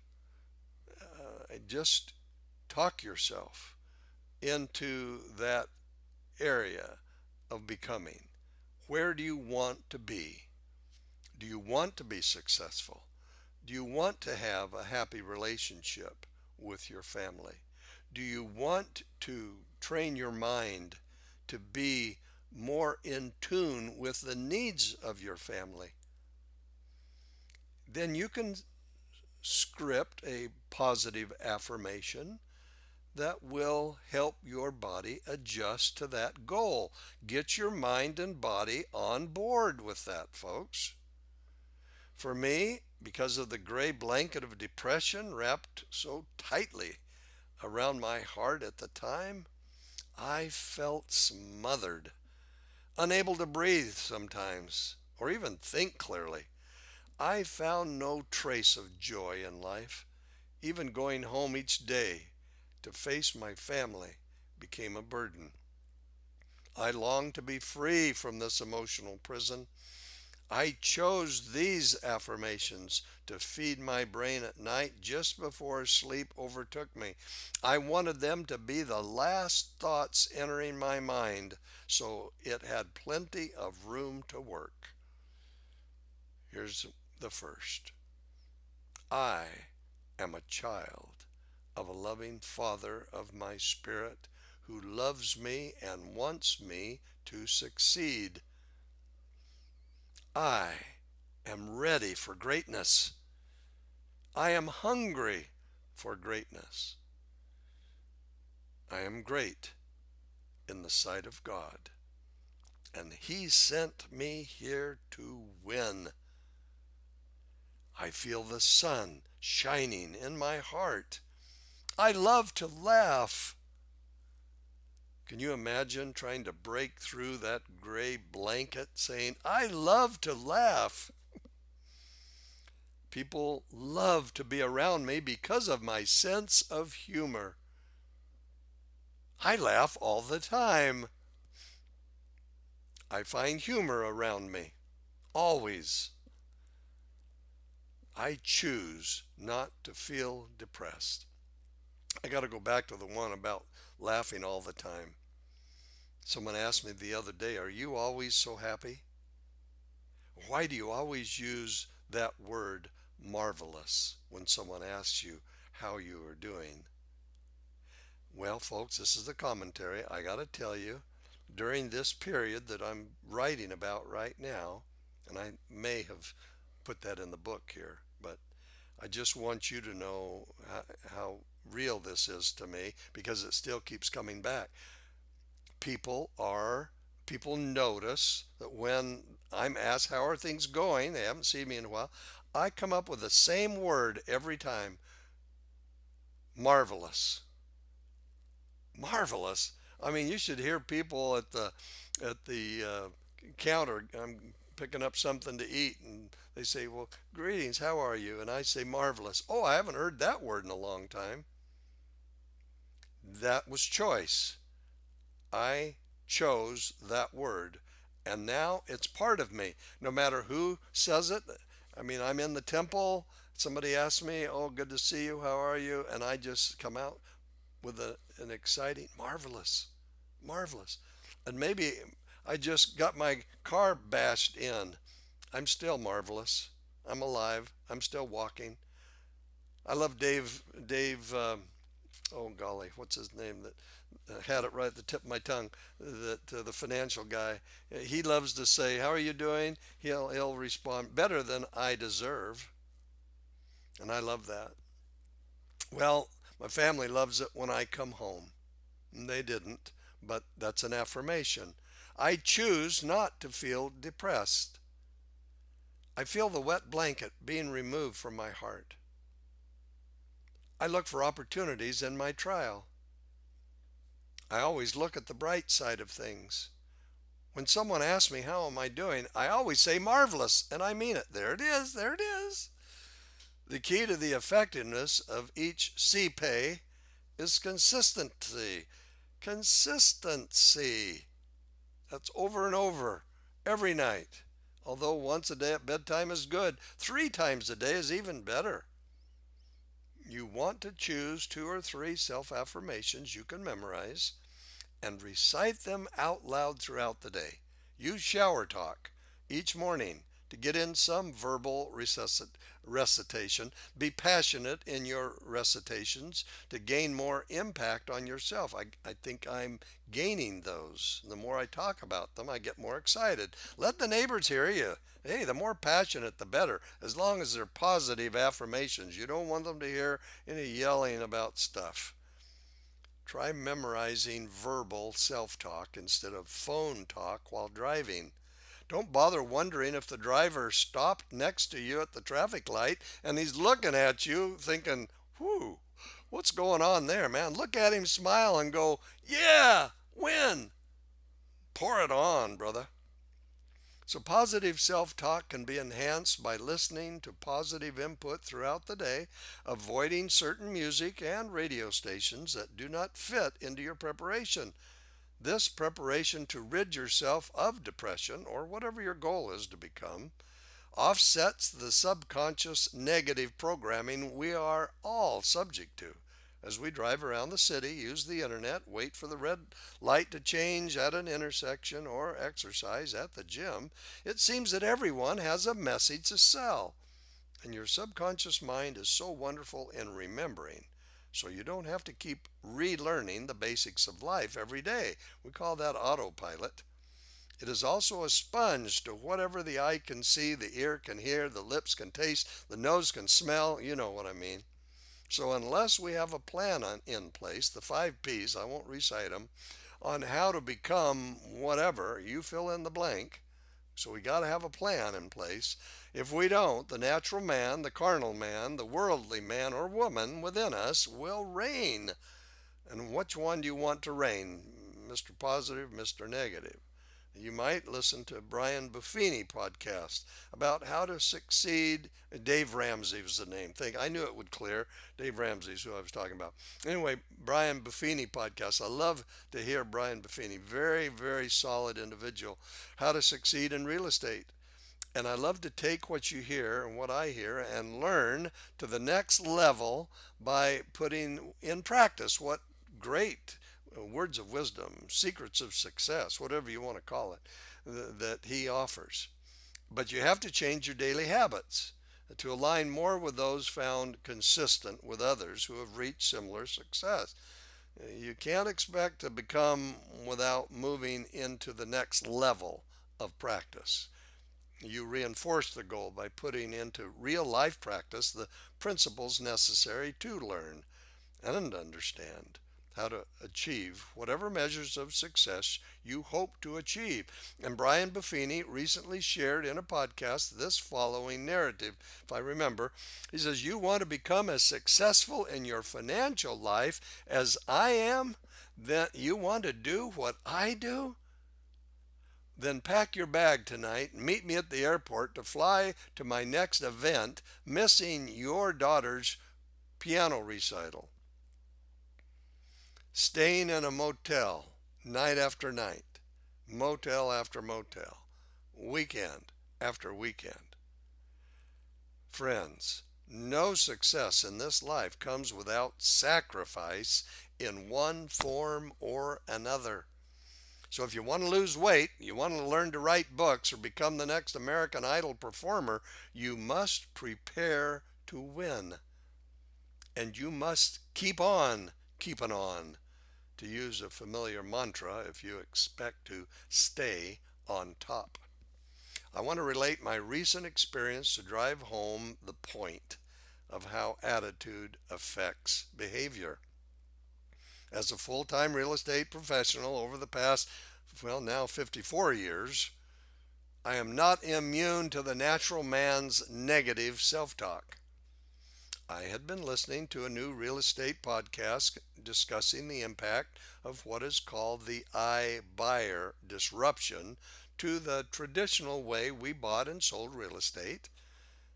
Just talk yourself into that area of becoming. Where do you want to be? Do you want to be successful? Do you want to have a happy relationship with your family? Do you want to train your mind to be more in tune with the needs of your family? Then you can script a positive affirmation that will help your body adjust to that goal. Get your mind and body on board with that, folks. For me, because of the gray blanket of depression wrapped so tightly around my heart at the time, I felt smothered, unable to breathe sometimes, or even think clearly. I found no trace of joy in life. Even going home each day to face my family became a burden. I longed to be free from this emotional prison. I chose these affirmations to feed my brain at night just before sleep overtook me. I wanted them to be the last thoughts entering my mind so it had plenty of room to work. Here's the first. I am a child of a loving Father of my spirit who loves me and wants me to succeed. I am ready for greatness. I am hungry for greatness. I am great in the sight of God, and He sent me here to win. I feel the sun shining in my heart. I love to laugh. Can you imagine trying to break through that gray blanket saying, I love to laugh? People love to be around me because of my sense of humor. I laugh all the time. I find humor around me. Always. I choose not to feel depressed. I got to go back to the one about laughing all the time. Someone asked me the other day, are you always so happy? Why do you always use that word marvelous when someone asks you how you are doing? Well, folks, this is the commentary. I got to tell you, during this period that I'm writing about right now, and I may have put that in the book here, but I just want you to know how real this is to me because it still keeps coming back. People are People notice that when I'm asked how are things going, they haven't seen me in a while, I come up with the same word every time. Marvelous. Marvelous. I mean, you should hear people at the counter. I'm picking up something to eat, and they say, "Well, greetings. How are you?" And I say, "Marvelous." Oh, I haven't heard that word in a long time. That was choice. I chose that word, and now it's part of me. No matter who says it. I mean, I'm in the temple. Somebody asks me, "Oh, good to see you. How are you?" And I just come out with an exciting, marvelous, marvelous. And maybe I just got my car bashed in. I'm still marvelous. I'm alive. I'm still walking. I love Dave, oh golly, what's his name that had it right at the tip of my tongue, that the financial guy. He loves to say, how are you doing? He'll respond, better than I deserve. And I love that. Well, my family loves it when I come home. They didn't, but that's an affirmation. I choose not to feel depressed. I feel the wet blanket being removed from my heart. I look for opportunities in my trial. I always look at the bright side of things. When someone asks me how am I doing, I always say marvelous, and I mean it. There it is, there it is. The key to the effectiveness of each CPAY is consistency. Consistency. That's over and over every night. Although once a day at bedtime is good, 3 times a day is even better. You want to choose 2 or 3 self affirmations you can memorize and recite them out loud throughout the day. Use shower talk each morning to get in some verbal recitation. Be passionate in your recitations to gain more impact on yourself. I think I'm gaining those. The more I talk about them, I get more excited. Let the neighbors hear you. Hey, the more passionate, the better, as long as they're positive affirmations. You don't want them to hear any yelling about stuff. Try memorizing verbal self talk instead of phone talk while driving. Don't bother wondering if the driver stopped next to you at the traffic light and he's looking at you thinking, whew, what's going on there, man? Look at him, smile, and go, yeah, win. Pour it on, brother. So, positive self talk can be enhanced by listening to positive input throughout the day, avoiding certain music and radio stations that do not fit into your preparation. This preparation to rid yourself of depression, or whatever your goal is to become, offsets the subconscious negative programming we are all subject to. As we drive around the city, use the internet, wait for the red light to change at an intersection, or exercise at the gym, it seems that everyone has a message to sell. And your subconscious mind is so wonderful in remembering. so you don't have to keep relearning the basics of life every day. We call that autopilot. It is also a sponge to whatever the eye can see, the ear can hear, the lips can taste, the nose can smell. You know what I mean. So unless we have a plan in place, the 5 P's, I won't recite them, on how to become whatever, you fill in the blank. So we got to have a plan in place. If we don't, the natural man, the carnal man, the worldly man or woman within us will reign. And which one do you want to reign? Mr. Positive, Mr. Negative? You might listen to Brian Buffini podcast about how to succeed. Dave Ramsey was the name. I knew it would clear. Dave Ramsey is who I was talking about. Anyway, Brian Buffini podcast. I love to hear Brian Buffini. Very, very solid individual. How to succeed in real estate. And I love to take what you hear and what I hear and learn to the next level by putting in practice what great words of wisdom, secrets of success, whatever you want to call it, that he offers. But you have to change your daily habits to align more with those found consistent with others who have reached similar success. You can't expect to become without moving into the next level of practice. You reinforce the goal by putting into real life practice the principles necessary to learn and understand how to achieve whatever measures of success you hope to achieve. And Brian Buffini recently shared in a podcast this following narrative, if I remember. He says, "You want to become as successful in your financial life as I am? Then you want to do what I do? Then pack your bag tonight and meet me at the airport to fly to my next event, missing your daughter's piano recital. Staying in a motel night after night, motel after motel, weekend after weekend." Friends, no success in this life comes without sacrifice in one form or another. So if you want to lose weight, you want to learn to write books or become the next American Idol performer, you must prepare to win. And you must keep on keeping on, to use a familiar mantra if you expect to stay on top. I want to relate my recent experience to drive home the point of how attitude affects behavior. As a full-time real estate professional over the past, now 54 years, I am not immune to the natural man's negative self-talk. I had been listening to a new real estate podcast discussing the impact of what is called the iBuyer disruption to the traditional way we bought and sold real estate.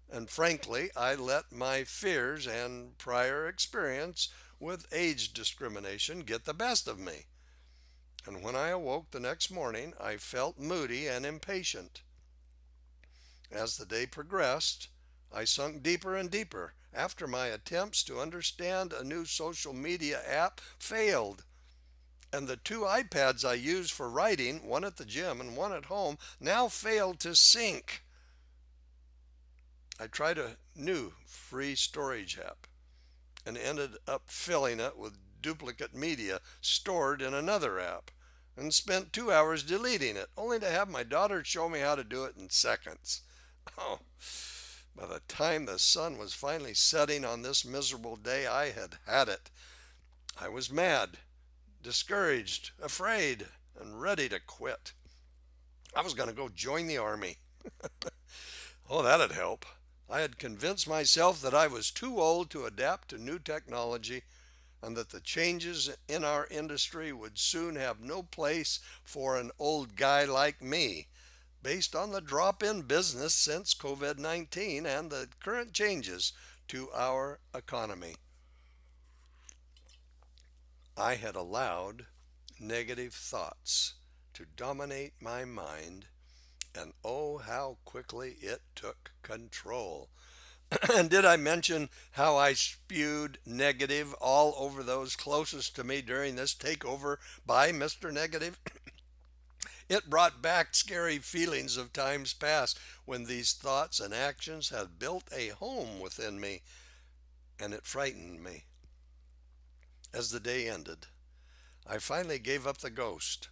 And frankly, I let my fears and prior experience with age discrimination get the best of me. And when I awoke the next morning, I felt moody and impatient. As the day progressed, I sunk deeper and deeper after my attempts to understand a new social media app failed. And the 2 iPads I use for writing, one at the gym and one at home, now failed to sync. I tried a new free storage app and ended up filling it with duplicate media stored in another app and spent 2 hours deleting it, only to have my daughter show me how to do it in seconds. Oh, by the time the sun was finally setting on this miserable day, I had had it. I was mad, discouraged, afraid, and ready to quit. I was going to go join the army. Oh, that'd help. I had convinced myself that I was too old to adapt to new technology and that the changes in our industry would soon have no place for an old guy like me, based on the drop in business since COVID-19 and the current changes to our economy. I had allowed negative thoughts to dominate my mind, and oh, how quickly it took control. And did I mention how I spewed negative all over those closest to me during this takeover by Mr. Negative? It brought back scary feelings of times past when these thoughts and actions had built a home within me, and it frightened me. As the day ended, I finally gave up the ghost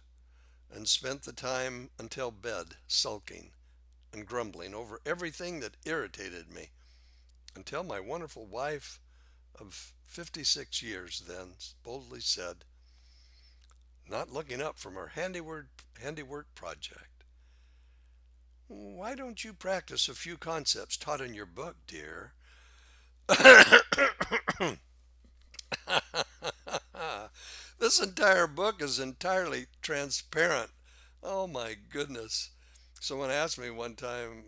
and spent the time until bed sulking and grumbling over everything that irritated me until my wonderful wife of 56 years then boldly said, not looking up from her handiwork project, "Why don't you practice a few concepts taught in your book, dear?" This entire book is entirely transparent. Oh my goodness. Someone asked me one time,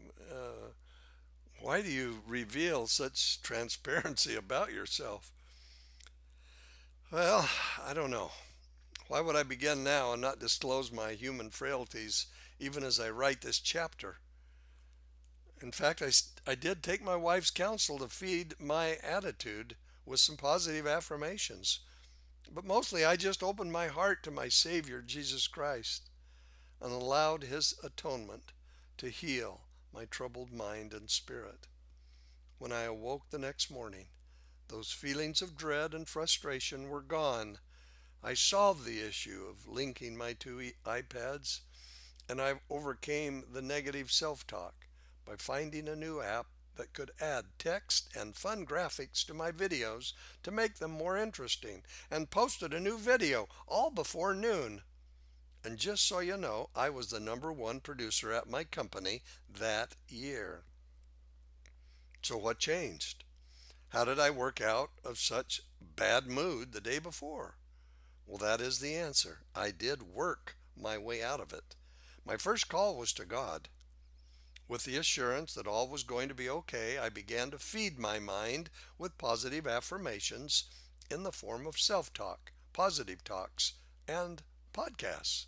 why do you reveal such transparency about yourself? Well, I don't know. Why would I begin now and not disclose my human frailties even as I write this chapter? In fact, I did take my wife's counsel to feed my attitude with some positive affirmations. But mostly I just opened my heart to my Savior, Jesus Christ, and allowed His atonement to heal my troubled mind and spirit. When I awoke the next morning, those feelings of dread and frustration were gone. I solved the issue of linking my two iPads, and I overcame the negative self talk by finding a new app that could add text and fun graphics to my videos to make them more interesting, and posted a new video all before noon. And just so you know, I was the #1 producer at my company that year. So what changed? How did I work out of such bad mood the day before? Well, that is the answer. I did work my way out of it. My first call was to God. With the assurance that all was going to be okay, I began to feed my mind with positive affirmations in the form of self talk, positive talks, and podcasts,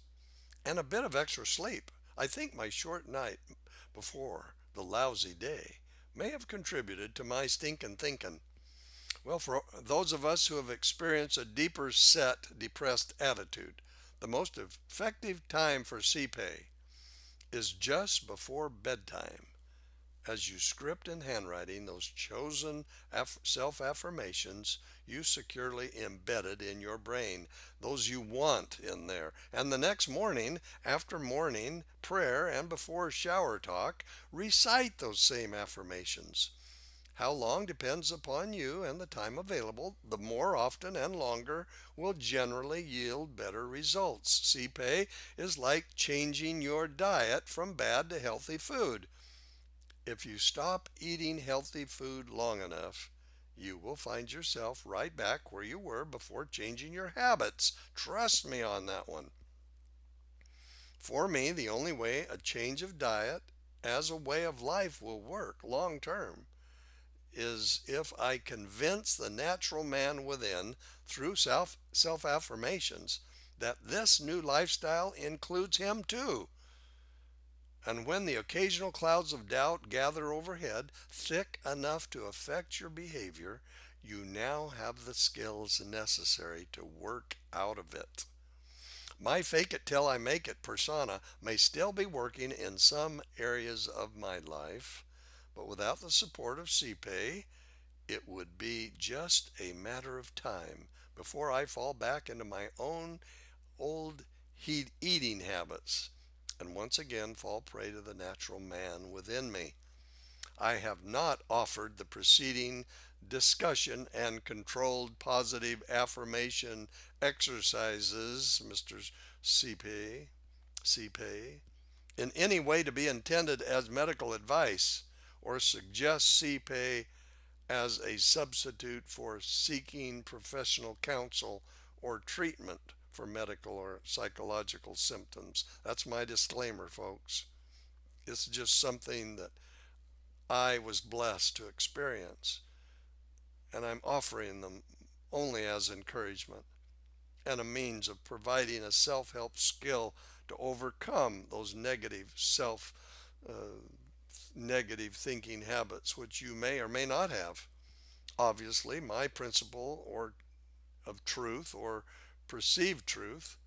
and a bit of extra sleep. I think my short night before the lousy day may have contributed to my stinkin' thinkin'. Well, for those of us who have experienced a deeper set depressed attitude, the most effective time for CPAY is just before bedtime, as you script in handwriting those chosen self affirmations you securely embedded in your brain, those you want in there. And the next morning, after morning prayer and before shower talk, recite those same affirmations. How long depends upon you and the time available. The more often and longer will generally yield better results. CPAY is like changing your diet from bad to healthy food. If you stop eating healthy food long enough, you will find yourself right back where you were before changing your habits. Trust me on that one. For me, the only way a change of diet as a way of life will work long term is if I convince the natural man within through self affirmations that this new lifestyle includes him too. And when the occasional clouds of doubt gather overhead, thick enough to affect your behavior, you now have the skills necessary to work out of it. My fake it till I make it persona may still be working in some areas of my life, but without the support of CPAY, it would be just a matter of time before I fall back into my own old eating habits and once again fall prey to the natural man within me. I have not offered the preceding discussion and controlled positive affirmation exercises, Mr. CP, in any way to be intended as medical advice or suggest CPAY as a substitute for seeking professional counsel or treatment for medical or psychological symptoms. That's my disclaimer, folks. It's just something that I was blessed to experience, and I'm offering them only as encouragement and a means of providing a self help skill to overcome those uh, negative thinking habits which you may or may not have. Obviously, my principle or of truth or perceived truth,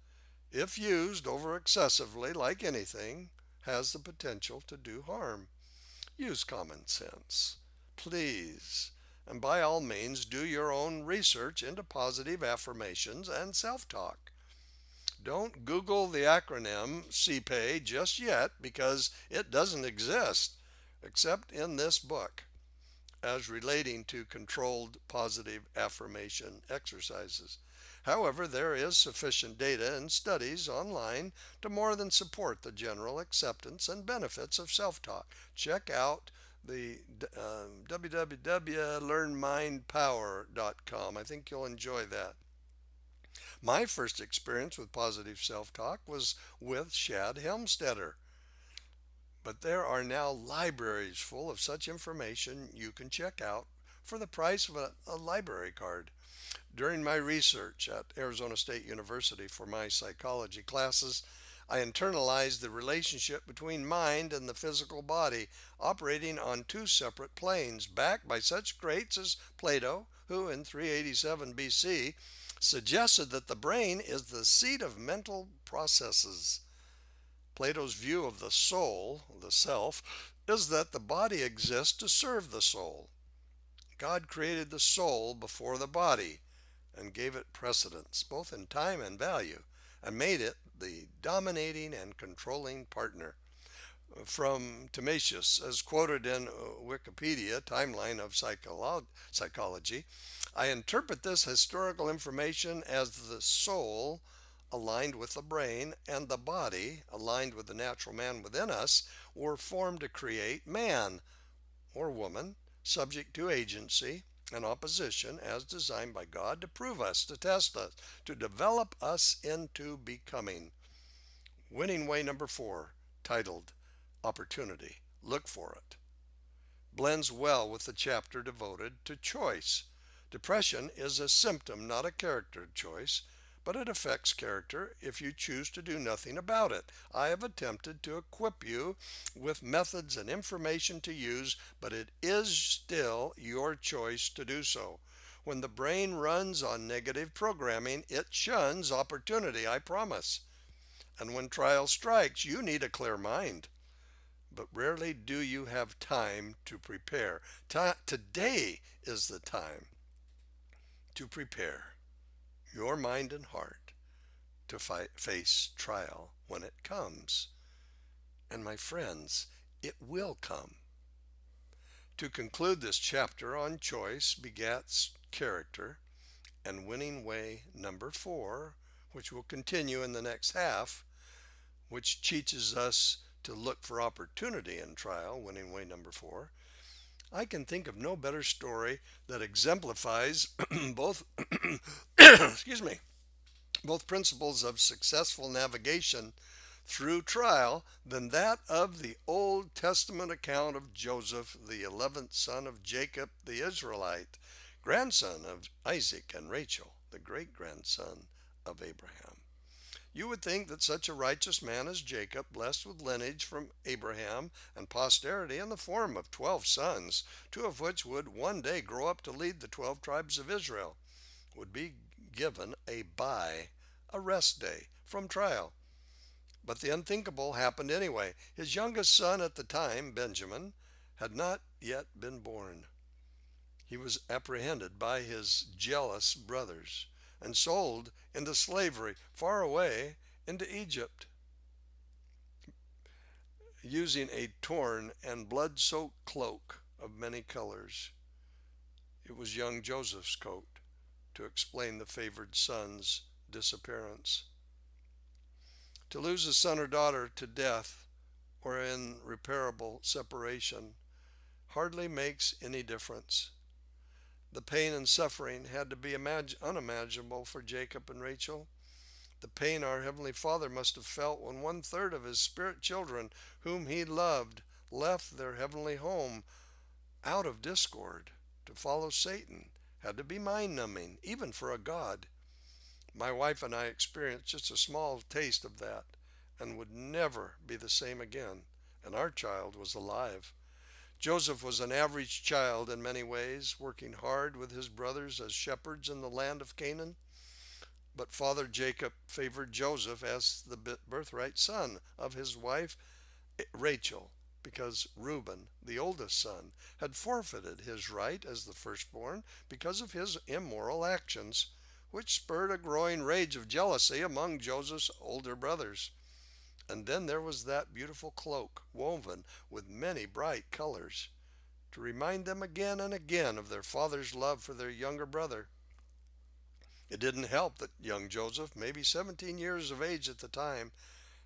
if used over excessively like anything, has the potential to do harm. Use common sense. Please. And by all means, do your own research into positive affirmations and self talk. Don't Google the acronym CPAY just yet because it doesn't exist, except in this book, as relating to controlled positive affirmation exercises. However, there is sufficient data and studies online to more than support the general acceptance and benefits of self talk. Check out the www.learnmindpower.com. I think you'll enjoy that. My first experience with positive self talk was with Shad Helmstetter, but there are now libraries full of such information you can check out for the price of a library card. During my research at Arizona State University for my psychology classes, I internalized the relationship between mind and the physical body, operating on two separate planes, backed by such greats as Plato, who in 387 BC suggested that the brain is the seat of mental processes. Plato's view of the soul, the self, is that the body exists to serve the soul. God created the soul before the body and gave it precedence, both in time and value, and made it the dominating and controlling partner. From Timasius, as quoted in Wikipedia Timeline of Psychology, I interpret this historical information as the soul aligned with the brain and the body aligned with the natural man within us were formed to create man or woman subject to agency and opposition as designed by God to prove us, to test us, to develop us into becoming. Winning Way number 4, titled Opportunity. Look for it. Blends well with the chapter devoted to choice. Depression is a symptom, not a character choice, but it affects character if you choose to do nothing about it. I have attempted to equip you with methods and information to use, but it is still your choice to do so. When the brain runs on negative programming, it shuns opportunity, I promise. And when trial strikes, you need a clear mind. But rarely do you have time to prepare. Today is the time to prepare your mind and heart to face trial when it comes. And my friends, it will come. To conclude this chapter on choice begets character and winning way number 4, which will continue in the next half, which teaches us to look for opportunity in trial, winning way number 4. I can think of no better story that exemplifies both excuse me, both principles of successful navigation through trial than that of the Old Testament account of Joseph, the 11th son of Jacob the Israelite, grandson of Isaac and Rachel, the great grandson of Abraham. You would think that such a righteous man as Jacob, blessed with lineage from Abraham and posterity in the form of 12 sons, 2 of which would one day grow up to lead the 12 tribes of Israel, would be given a rest day from trial. But the unthinkable happened anyway. His youngest son at the time, Benjamin, had not yet been born. He was apprehended by his jealous brothers and sold into slavery far away into Egypt, using a torn and blood-soaked cloak of many colors. It was young Joseph's coat to explain the favored son's disappearance. To lose a son or daughter to death or irreparable separation hardly makes any difference. The pain and suffering had to be unimaginable for Jacob and Rachel. The pain our Heavenly Father must have felt when 1/3 of his spirit children, whom he loved, left their heavenly home out of discord to follow Satan, had to be mind-numbing, even for a God. My wife and I experienced just a small taste of that and would never be the same again, and our child was alive. Joseph was an average child in many ways, working hard with his brothers as shepherds in the land of Canaan. But Father Jacob favored Joseph as the birthright son of his wife Rachel, because Reuben, the oldest son, had forfeited his right as the firstborn because of his immoral actions, which spurred a growing rage of jealousy among Joseph's older brothers. And then there was that beautiful cloak, woven with many bright colors, to remind them again and again of their father's love for their younger brother. It didn't help that young Joseph, maybe 17 years of age at the time,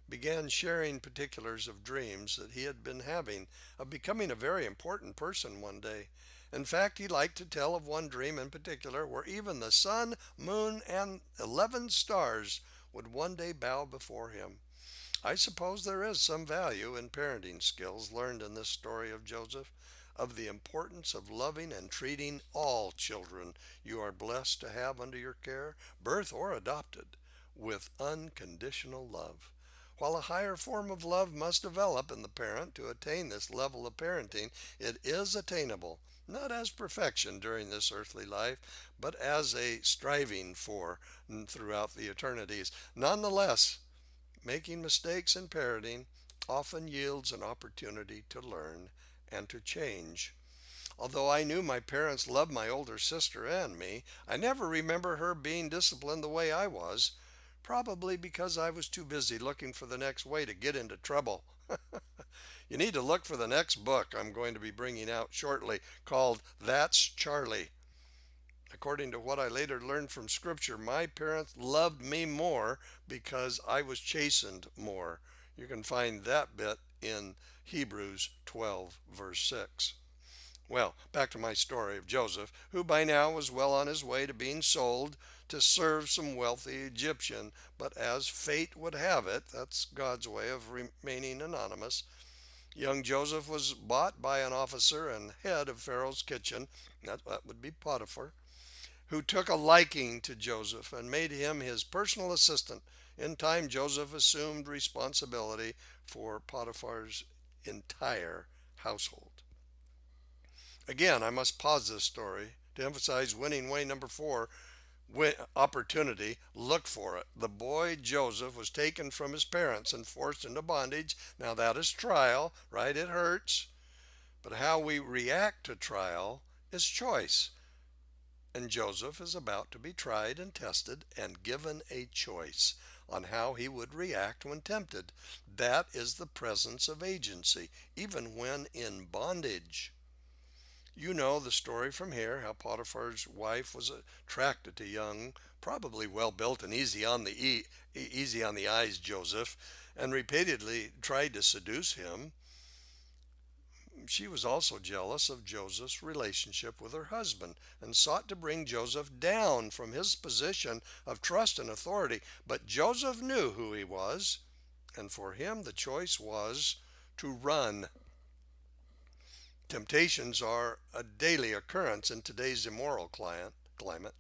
began sharing particulars of dreams that he had been having of becoming a very important person one day. In fact, he liked to tell of one dream in particular where even the sun, moon, and 11 stars would one day bow before him. I suppose there is some value in parenting skills learned in this story of Joseph, of the importance of loving and treating all children you are blessed to have under your care, birth or adopted, with unconditional love. While a higher form of love must develop in the parent to attain this level of parenting, it is attainable, not as perfection during this earthly life, but as a striving for throughout the eternities. Nonetheless, making mistakes in parenting often yields an opportunity to learn and to change. Although I knew my parents loved my older sister and me, I never remember her being disciplined the way I was, probably because I was too busy looking for the next way to get into trouble. You need to look for the next book I'm going to be bringing out shortly called That's Charlie. According to what I later learned from Scripture, my parents loved me more because I was chastened more. You can find that bit in Hebrews 12, verse 6. Well, back to my story of Joseph, who by now was well on his way to being sold to serve some wealthy Egyptian. But as fate would have it, that's God's way of remaining anonymous, young Joseph was bought by an officer and head of Pharaoh's kitchen, that would be Potiphar, who took a liking to Joseph and made him his personal assistant. In time, Joseph assumed responsibility for Potiphar's entire household. Again, I must pause this story to emphasize winning way number 4, opportunity. Look for it. The boy Joseph was taken from his parents and forced into bondage. Now that is trial, right? It hurts. But how we react to trial is choice. And Joseph is about to be tried and tested and given a choice on how he would react when tempted. That is the presence of agency, even when in bondage. You know the story from here, how Potiphar's wife was attracted to young, probably well built and easy on the eyes Joseph, and repeatedly tried to seduce him. She was also jealous of Joseph's relationship with her husband and sought to bring Joseph down from his position of trust and authority. But Joseph knew who he was, and for him the choice was to run. Temptations are a daily occurrence in today's immoral climate,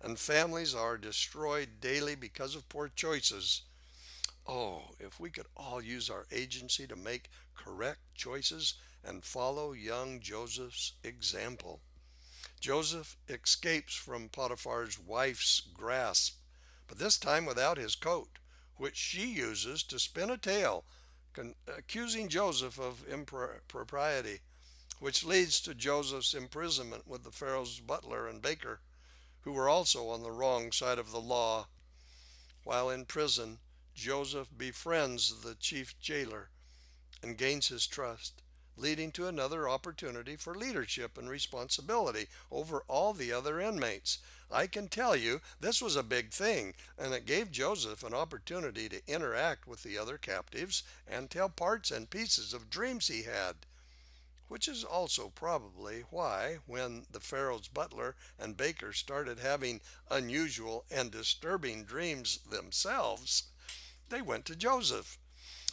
and families are destroyed daily because of poor choices. Oh, if we could all use our agency to make correct choices and follow young Joseph's example. Joseph escapes from Potiphar's wife's grasp, but this time without his coat, which she uses to spin a tale, accusing Joseph of impropriety, which leads to Joseph's imprisonment with the Pharaoh's butler and baker, who were also on the wrong side of the law. While in prison, Joseph befriends the chief jailer and gains his trust, leading to another opportunity for leadership and responsibility over all the other inmates. I can tell you this was a big thing, and it gave Joseph an opportunity to interact with the other captives and tell parts and pieces of dreams he had, which is also probably why, when the Pharaoh's butler and baker started having unusual and disturbing dreams themselves, they went to Joseph.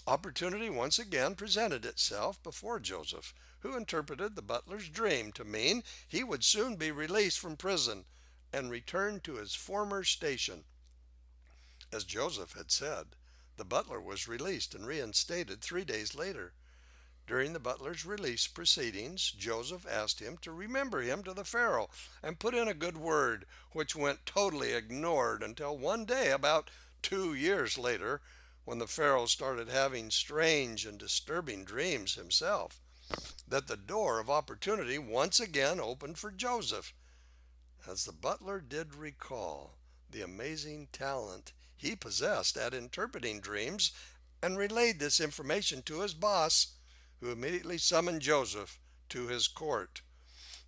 Opportunity once again presented itself before Joseph, who interpreted the butler's dream to mean he would soon be released from prison and return to his former station. As Joseph had said, the butler was released and reinstated 3 days later. During the butler's release proceedings, Joseph asked him to remember him to the Pharaoh and put in a good word, which went totally ignored until one day, about 2 years later, when the Pharaoh started having strange and disturbing dreams himself, that the door of opportunity once again opened for Joseph, as the butler did recall the amazing talent he possessed at interpreting dreams and relayed this information to his boss, who immediately summoned Joseph to his court.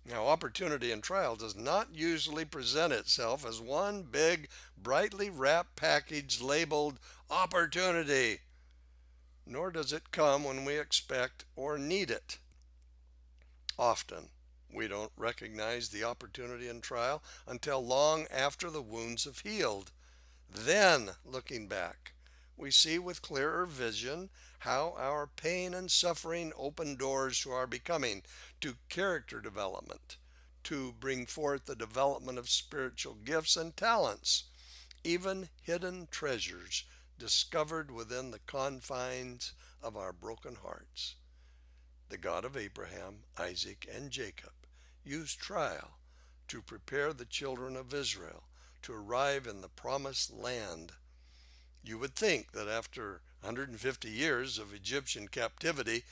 Now, opportunity in trial does not usually present itself as one big, brightly wrapped package labeled opportunity, nor does it come when we expect or need it. Often, we don't recognize the opportunity in trial until long after the wounds have healed. Then, looking back, we see with clearer vision how our pain and suffering open doors to our becoming, to character development, to bring forth the development of spiritual gifts and talents, even hidden treasures discovered within the confines of our broken hearts. The God of Abraham, Isaac, and Jacob used trial to prepare the children of Israel to arrive in the promised land. You would think that after 150 years of Egyptian captivity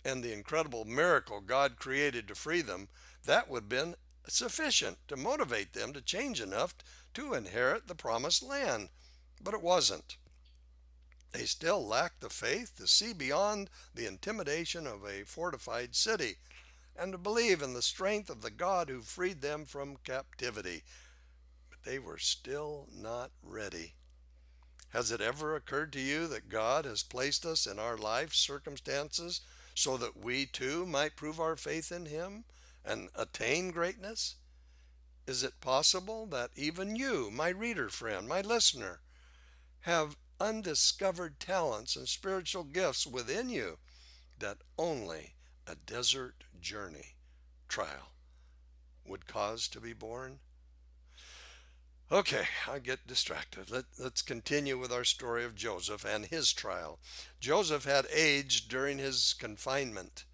and the incredible miracle God created to free them, that would have been sufficient to motivate them to change enough to inherit the promised land. But it wasn't. They still lacked the faith to see beyond the intimidation of a fortified city and to believe in the strength of the God who freed them from captivity. But they were still not ready. Has it ever occurred to you that God has placed us in our life circumstances so that we too might prove our faith in Him and attain greatness? Is it possible that even you, my reader friend, my listener, have undiscovered talents and spiritual gifts within you that only a desert journey, trial, would cause to be born? Okay, I get distracted. Let's continue with our story of Joseph and his trial. Joseph had aged during his confinement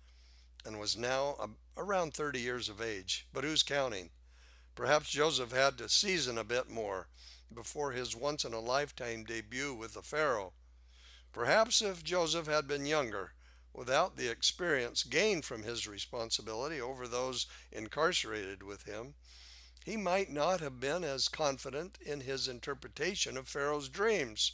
and was now around 30 years of age. But who's counting? Perhaps Joseph had to season a bit more before his once in a lifetime debut with the Pharaoh. Perhaps if Joseph had been younger, without the experience gained from his responsibility over those incarcerated with him, he might not have been as confident in his interpretation of Pharaoh's dreams,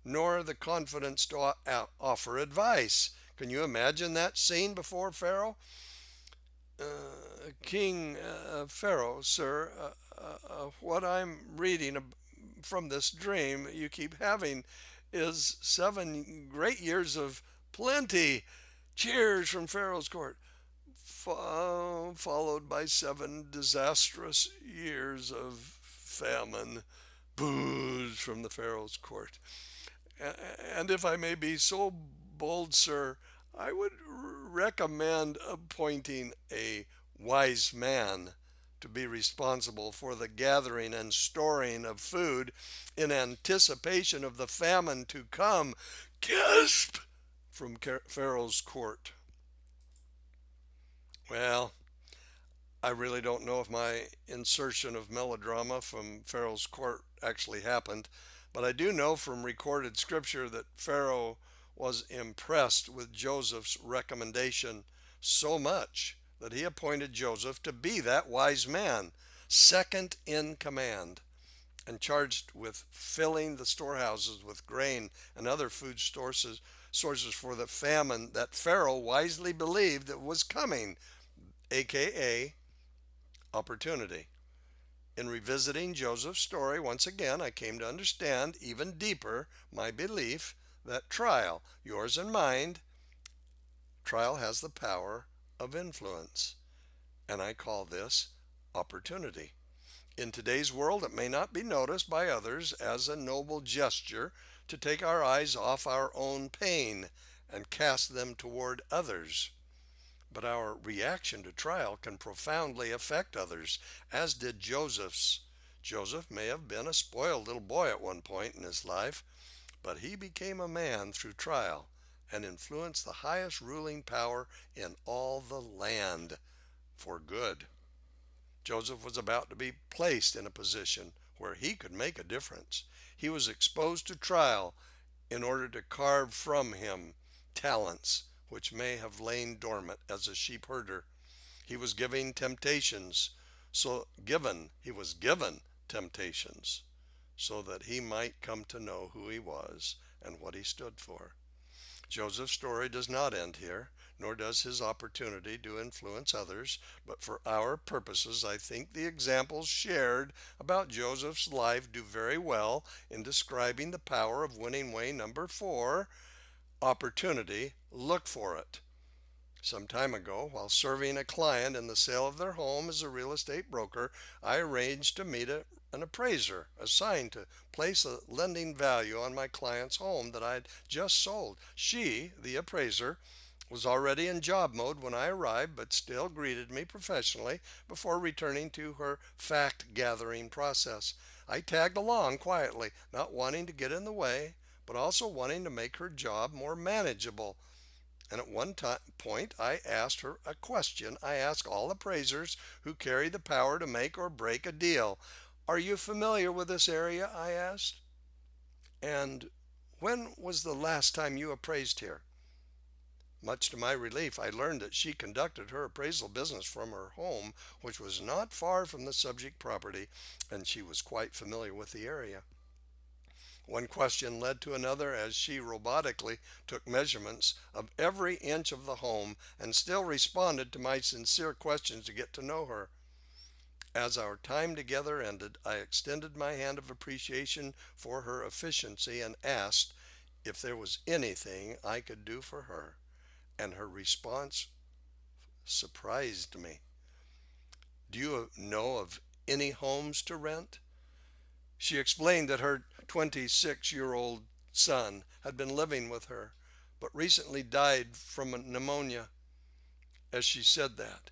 nor the confidence to offer advice. Can you imagine that scene before Pharaoh? King Pharaoh, sir, what I'm reading from this dream you keep having is 7 great years of plenty. Cheers from Pharaoh's court, followed by 7 disastrous years of famine. Boos from the Pharaoh's court. And if I may be so bold, sir, I would recommend appointing a wise man to be responsible for the gathering and storing of food in anticipation of the famine to come. Gasp! From Pharaoh's court. Well, I really don't know if my insertion of melodrama from Pharaoh's court actually happened, but I do know from recorded scripture that Pharaoh was impressed with Joseph's recommendation so much that he appointed Joseph to be that wise man, second in command, and charged with filling the storehouses with grain and other food sources for the famine that Pharaoh wisely believed that was coming, aka opportunity. In revisiting Joseph's story once again, I came to understand even deeper my belief that trial, yours and mine, trial has the power of influence. And I call this opportunity. In today's world, it may not be noticed by others as a noble gesture to take our eyes off our own pain and cast them toward others. But our reaction to trial can profoundly affect others, as did Joseph's. Joseph may have been a spoiled little boy at one point in his life, but he became a man through trial and influenced the highest ruling power in all the land for good. Joseph was about to be placed in a position where he could make a difference. He was exposed to trial in order to carve from him talents which may have lain dormant as a sheep herder. He was giving temptations, he was given temptations so that he might come to know who he was and what he stood for. Joseph's story does not end here, nor does his opportunity to influence others, but for our purposes, I think the examples shared about Joseph's life do very well in describing the power of winning way number 4, opportunity. Look for it. Some time ago, while serving a client in the sale of their home as a real estate broker, I arranged to meet an appraiser assigned to place a lending value on my client's home that I had just sold. She, the appraiser, was already in job mode when I arrived, but still greeted me professionally before returning to her fact gathering process. I tagged along quietly, not wanting to get in the way, but also wanting to make her job more manageable. And at one point, I asked her a question I ask all appraisers who carry the power to make or break a deal. Are you familiar with this area? I asked. And when was the last time you appraised here? Much to my relief, I learned that she conducted her appraisal business from her home, which was not far from the subject property, and she was quite familiar with the area. One question led to another as she robotically took measurements of every inch of the home and still responded to my sincere questions to get to know her. As our time together ended, I extended my hand of appreciation for her efficiency and asked if there was anything I could do for her, and her response surprised me. Do you know of any homes to rent? She explained that her 26-year-old son had been living with her, but recently died from pneumonia. As she said that,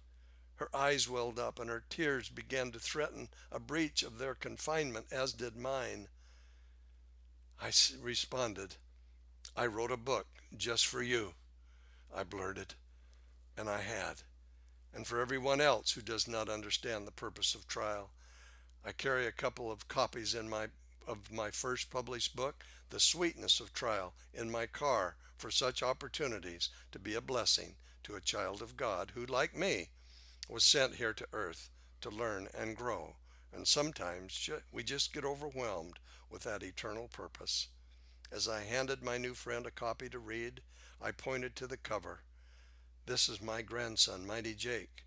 her eyes welled up and her tears began to threaten a breach of their confinement, as did mine. I responded, I wrote a book just for you, I blurted, and I had, and for everyone else who does not understand the purpose of trial. I carry a couple of copies of my first published book, The Sweetness of Trial, in my car for such opportunities to be a blessing to a child of God who, like me, was sent here to earth to learn and grow. And sometimes we just get overwhelmed with that eternal purpose. As I handed my new friend a copy to read, I pointed to the cover. This is my grandson, Mighty Jake.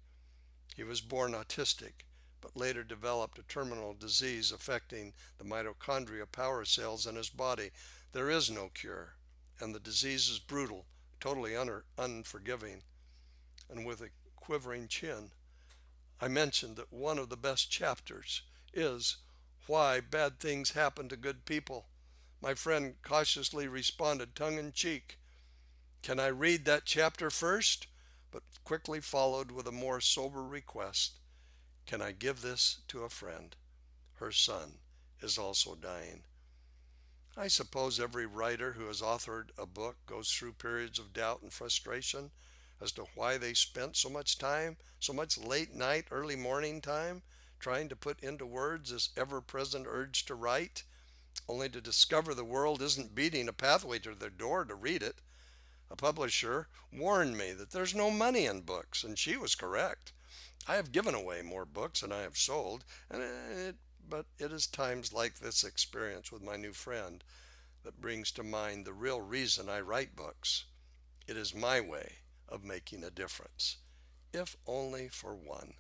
He was born autistic, but later developed a terminal disease affecting the mitochondria power cells in his body. There is no cure, and the disease is brutal, totally unforgiving. And with a quivering chin, I mentioned that one of the best chapters is Why Bad Things Happen to Good People. My friend cautiously responded, tongue in cheek, Can I read that chapter first? But quickly followed with a more sober request. Can I give this to a friend? Her son is also dying. I suppose every writer who has authored a book goes through periods of doubt and frustration as to why they spent so much time, so much late night, early morning time, trying to put into words this ever-present urge to write, only to discover the world isn't beating a pathway to their door to read it. A publisher warned me that there's no money in books, and she was correct. I have given away more books than I have sold, but it is times like this experience with my new friend that brings to mind the real reason I write books. It is my way of making a difference, if only for one.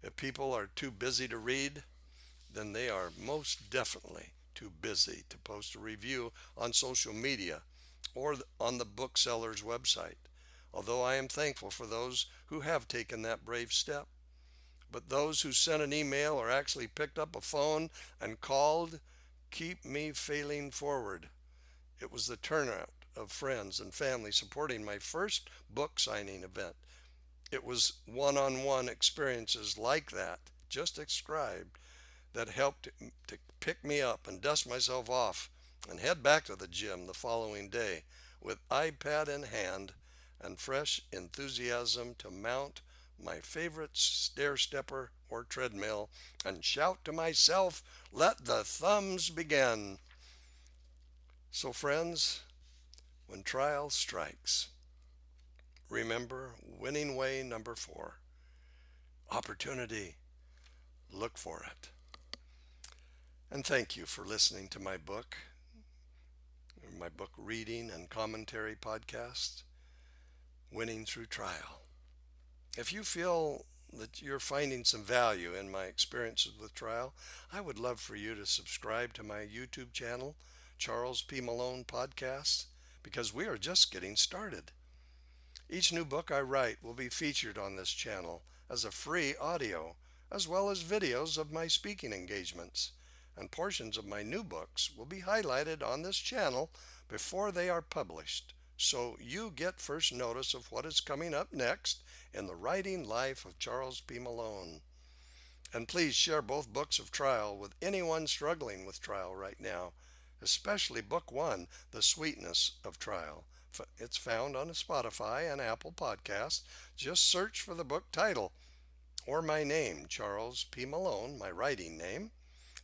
If people are too busy to read, then they are most definitely too busy to post a review on social media or on the bookseller's website. Although I am thankful for those who have taken that brave step. But those who sent an email or actually picked up a phone and called keep me failing forward. It was the turnout of friends and family supporting my first book signing event. It was one-on-one experiences like that, just described, that helped to pick me up and dust myself off and head back to the gym the following day with iPad in hand and fresh enthusiasm to mount my favorite stair stepper or treadmill and shout to myself, let the thumbs begin. So, friends, when trial strikes, remember winning way number 4, opportunity. Look for it. And thank you for listening to my book reading and commentary podcast, Winning Thru Trial. If you feel that you're finding some value in my experiences with trial, I would love for you to subscribe to my YouTube channel, Charles P. Malone Podcast, because we are just getting started. Each new book I write will be featured on this channel as a free audio, as well as videos of my speaking engagements, and portions of my new books will be highlighted on this channel before they are published, so you get first notice of what is coming up next in the writing life of Charles P. Malone. And please share both books of trial with anyone struggling with trial right now, especially book 1, The Sweetness of Trial. It's found on Spotify and Apple Podcasts. Just search for the book title or my name, Charles P. Malone, my writing name,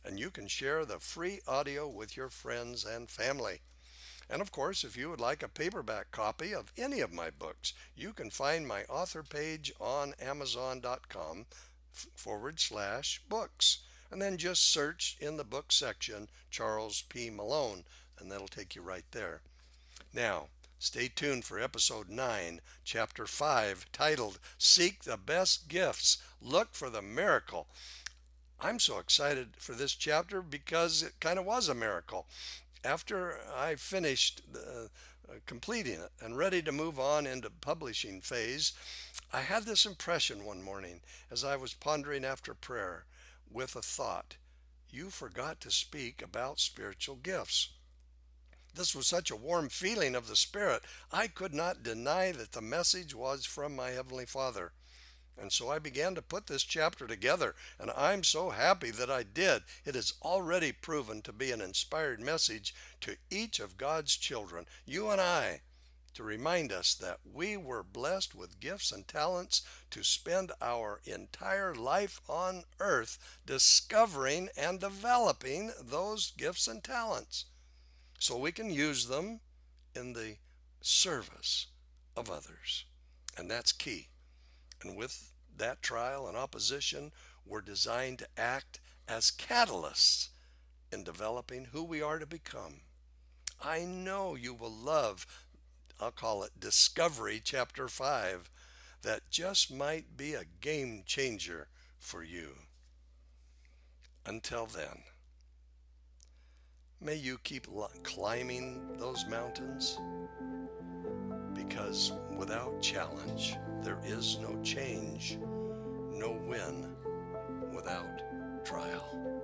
and you can share the free audio with your friends and family. And of course, if you would like a paperback copy of any of my books, you can find my author page on Amazon.com/books. And then just search in the book section Charles P. Malone, and that'll take you right there. Now, stay tuned for episode 9, chapter 5, titled Seek the Best Gifts, Look for the Miracle. I'm so excited for this chapter because it kind of was a miracle. After I finished completing it and ready to move on into publishing phase, I had this impression one morning as I was pondering after prayer with a thought. You forgot to speak about spiritual gifts. This was such a warm feeling of the Spirit, I could not deny that the message was from my Heavenly Father. And so I began to put this chapter together, and I'm so happy that I did. It is already proven to be an inspired message to each of God's children, you and I, to remind us that we were blessed with gifts and talents to spend our entire life on earth discovering and developing those gifts and talents so we can use them in the service of others. And that's key. And with that trial and opposition, we're designed to act as catalysts in developing who we are to become. I know you will love, I'll call it Discovery Chapter 5, that just might be a game changer for you. Until then, may you keep climbing those mountains, because without challenge, there is no change, no win without trial.